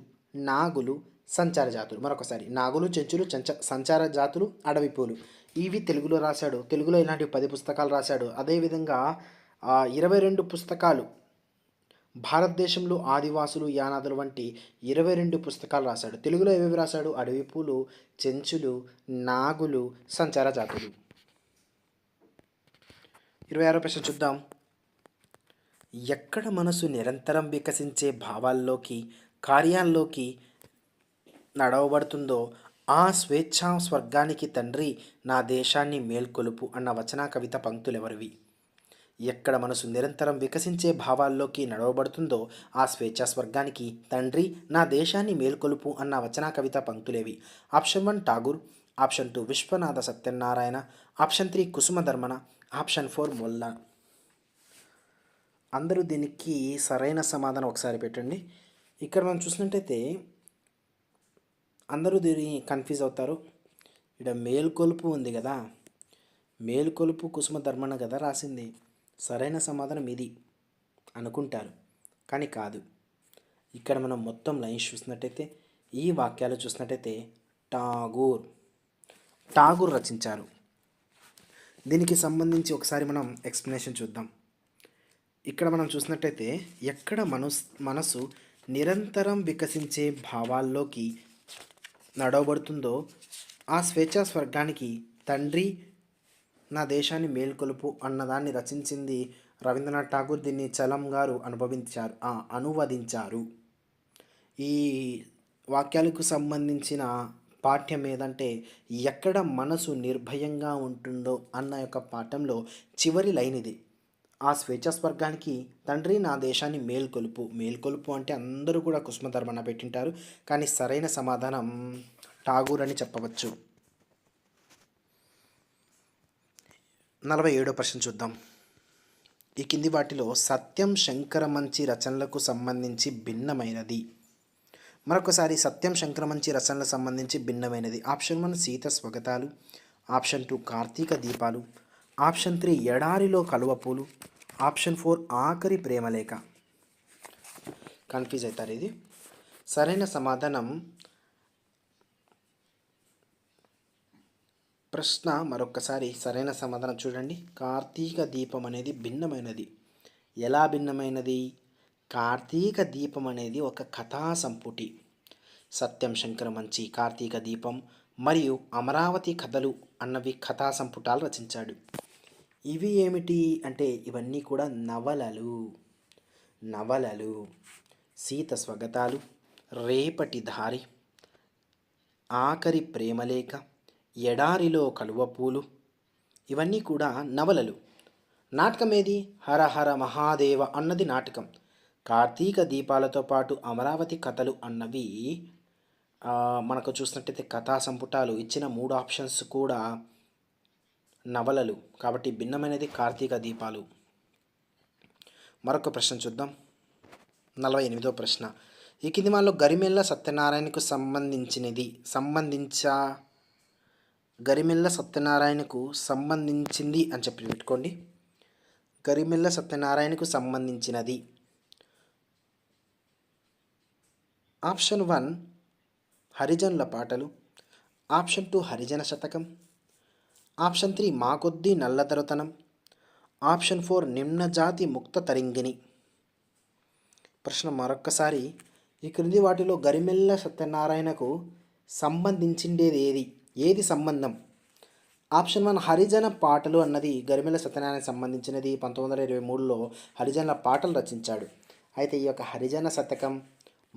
నాగులు, సంచార జాతులు. మరొకసారి నాగులు, చెంచులు, సంచార జాతులు, అడవి పూలు ఇవి తెలుగులో రాశాడు. తెలుగులో ఇలాంటి 10 పుస్తకాలు రాశాడు. అదేవిధంగా 22 పుస్తకాలు భారతదేశంలో ఆదివాసులు, యానాదులు వంటి 22 పుస్తకాలు రాశాడు. తెలుగులో ఏవేవి రాశాడు? అడవి పూలు, చెంచులు, నాగులు, సంచార జాతులు. 26వ ప్రశ్న చూద్దాం. ఎక్కడ మనసు నిరంతరం వికసించే భావాల్లోకి, కార్యాల్లోకి నడవబడుతుందో ఆ స్వేచ్ఛా స్వర్గానికి తండ్రి నా దేశాన్ని మేల్కొలుపు అన్న వచన కవిత పంక్తులెవరివి? ఎక్కడ మనసు నిరంతరం వికసించే భావాల్లోకి నడవబడుతుందో ఆ స్వేచ్ఛా స్వర్గానికి తండ్రి నా దేశాన్ని మేల్కొలుపు అన్న వచన కవిత పంక్తులేవి? Option 1 Tagore, option 2 Viswanatha Satyanarayana, option 3 Kusuma Dharmana, option 4 Molla. అందరూ దీనికి సరైన సమాధానం ఒకసారి పెట్టండి. ఇక్కడ మనం చూసినట్టయితే అందరూ దీన్ని కన్ఫ్యూజ్ అవుతారు. ఇక్కడ మేల్కొలుపు ఉంది కదా, మేల్కొలుపు కుసుమ ధర్మన కదా రాసింది. సరైన సమాధానం ఇది అనుకుంటారు, కానీ కాదు. ఇక్కడ మనం మొత్తం లైన్స్ చూసినట్టయితే ఈ వాక్యాలు చూసినట్టయితే ఠాగూర్ రచించారు. దీనికి సంబంధించి ఒకసారి మనం ఎక్స్ప్లెనేషన్ చూద్దాం. ఇక్కడ మనం చూసినట్టయితే ఎక్కడ మనసు నిరంతరం వికసించే భావాల్లోకి నడవబడుతుందో ఆ స్వేచ్ఛా స్వర్గానికి తండ్రి నా దేశాన్ని మేల్కొలుపు అన్నదాన్ని రచించింది రవీంద్రనాథ్ ఠాగూర్. దీన్ని చలం గారు అనువదించారు. ఈ వాక్యాలకు సంబంధించిన పాఠ్యం ఏదంటే ఎక్కడ మనసు నిర్భయంగా ఉంటుందో అన్న యొక్క పాఠంలో చివరి లైన్ ఇది. ఆ స్వేచ్ఛా స్వర్గానికి తండ్రి నా దేశాన్ని మేల్కొలుపు. మేల్కొలుపు అంటే అందరూ కూడా కుసుమధర్మన పెట్టింటారు, కానీ సరైన సమాధానం ఠాగూర్ అని చెప్పవచ్చు. 47వ ప్రశ్న చూద్దాం. ఈ కింది వాటిలో సత్యం శంకరమంచి రచనలకు సంబంధించి భిన్నమైనది. మరొకసారి సత్యం శంకరమంచి రచనలకు సంబంధించి భిన్నమైనది. ఆప్షన్ 1 సీత స్వగతాలు, ఆప్షన్ 2 కార్తీక దీపాలు, ఆప్షన్ 3 ఎడారిలో కలువపూలు, ఆప్షన్ 4 ఆఖరి ప్రేమలేఖ. కన్ఫ్యూజ్ అవుతారు. ఇది సరైన సమాధానం ప్రశ్న మరొకసారి సరైన సమాధానం చూడండి. కార్తీక దీపం అనేది భిన్నమైనది. ఎలా భిన్నమైనది? కార్తీక దీపం అనేది ఒక కథా సంపుటి. సత్యం శంకరమంచి కార్తీక దీపం మరియు అమరావతి కథలు అన్నవి కథా సంపుటాలు రచించాడు. ఇవి ఏమిటి అంటే ఇవన్నీ కూడా నవలలు. సీత స్వగతాలు, రేపటి దారి, ఆఖరి ప్రేమలేఖ, ఎడారిలో కలువపూలు ఇవన్నీ కూడా నవలలు. నాటకం ఏది? హర హర మహాదేవ అన్నది నాటకం. కార్తీక దీపాలతో పాటు అమరావతి కథలు అన్నవి మనకు చూసినట్టయితే కథా సంపుటాలు. ఇచ్చిన 3 ఆప్షన్స్ కూడా నవలలు, కాబట్టి భిన్నమైనది కార్తీక దీపాలు. మరొక ప్రశ్న చూద్దాం. 48వ ప్రశ్న. ఈ కింది వాళ్ళలో గరిమెళ్ళ సత్యనారాయణకు గరిమెళ్ళ సత్యనారాయణకు సంబంధించింది అని చెప్పి పెట్టుకోండి. గరిమెళ్ళ సత్యనారాయణకు సంబంధించినది. ఆప్షన్ 1 హరిజనుల పాటలు, ఆప్షన్ 2 హరిజన శతకం, ఆప్షన్ 3 మాకొద్దీ నల్లదొరతనం, ఆప్షన్ 4 నిమ్నజాతి ముక్త తరింగిణి. ప్రశ్న మరొక్కసారి. ఈ క్రింది వాటిలో గరిమెళ్ళ సత్యనారాయణకు సంబంధించిండేది ఏది సంబంధం? ఆప్షన్ 1 హరిజన పాటలు అన్నది గరిమెళ్ళ సత్యనారాయణకు సంబంధించినది. 1923లో హరిజన పాటలు రచించాడు. అయితే ఈ యొక్క హరిజన శతకం,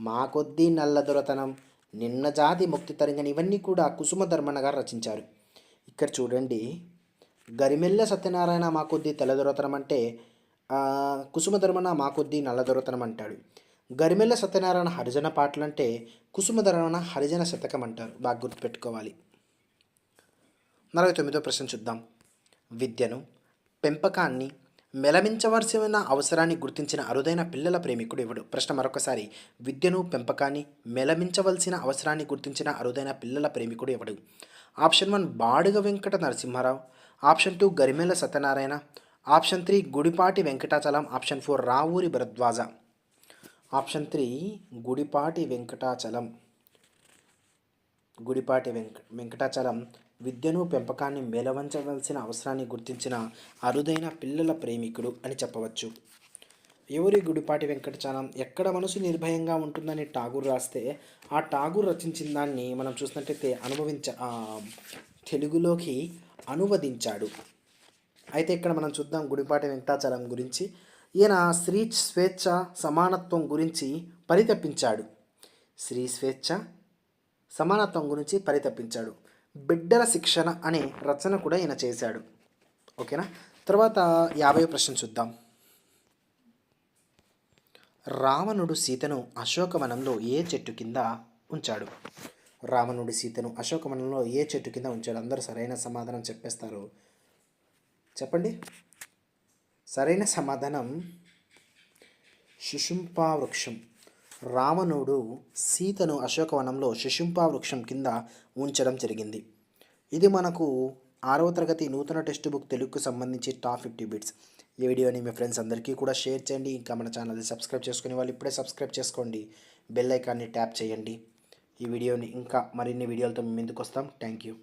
మాకొద్దీ నల్లదొరతనం, నిమ్నజాతి ముక్తి తరంగని ఇవన్నీ కూడా కుసుమధర్మన గారు రచించారు. ఇక్కడ చూడండి, గరిమెళ్ళ సత్యనారాయణ మాకొద్దీ తెల్లదొరతనం అంటే కుసుమధర్మన మాకొద్దీ నల్లదొరతనం అంటాడు. గరిమెళ్ళ సత్యనారాయణ హరిజన పాటలు అంటే కుసుమధర్మన హరిజన శతకం అంటారు. బాగా గుర్తుపెట్టుకోవాలి. 49వ ప్రశ్న చూద్దాం. విద్యను, పెంపకాన్ని మెలమించవలసిన అవసరాన్ని గుర్తించిన అరుదైన పిల్లల ప్రేమికుడు ఎవడు? ప్రశ్న మరొకసారి. విద్యను, పెంపకాన్ని మెలమించవలసిన అవసరాన్ని గుర్తించిన అరుదైన పిల్లల ప్రేమికుడు ఎవడు? Option 1 Baduga Venkata Narasimharao, option 2 Garimella Satyanarayana, option 3 Gudipati Venkatachalam, option 4 Ravuri Bharadwaja. Option 3 Gudipati Venkatachalam విద్యను, పెంపకాన్ని మెలవంచవలసిన అవసరాన్ని గుర్తించిన అరుదైన పిల్లల ప్రేమికుడు అని చెప్పవచ్చు. ఎవరి గుడిపాటి వెంకటాచలం? ఎక్కడ మనసు నిర్భయంగా ఉంటుందని ఠాగూర్ రాస్తే ఆ ఠాగూర్ రచించిన దాన్ని మనం చూసినట్టయితే తెలుగులోకి అనువదించాడు. అయితే ఇక్కడ మనం చూద్దాం గుడిపాటి వెంకటాచలం గురించి. ఈయన స్త్రీ స్వేచ్ఛ సమానత్వం గురించి పరితపించాడు. బిడ్డల శిక్షణ అనే రచన కూడా ఈయన చేశాడు. ఓకేనా. తర్వాత 50వ ప్రశ్న చూద్దాం. రావణుడు సీతను అశోకవనంలో ఏ చెట్టు కింద ఉంచాడు? అందరూ సరైన సమాధానం చెప్పేస్తారు. చెప్పండి. సరైన సమాధానం శిశుంపా వృక్షం. రావణుడు సీతను అశోకవనంలో శిశుంపా వృక్షం కింద ఉంచడం జరిగింది. ఇది మనకు 6వ తరగతి నూతన టెక్స్ట్ బుక్ తెలుగుకు సంబంధించి టాప్ 50 బిట్స్. ఈ వీడియోని మీ ఫ్రెండ్స్ అందరికీ కూడా షేర్ చేయండి. ఇంకా మన ఛానల్ని సబ్స్క్రైబ్ చేసుకునే వాళ్ళు ఇప్పుడే సబ్స్క్రైబ్ చేసుకోండి. బెల్ ఐకాన్ని ట్యాప్ చేయండి. ఈ వీడియోని ఇంకా మరిన్ని వీడియోలతో మేము ముందుకు వస్తాం. Thank you.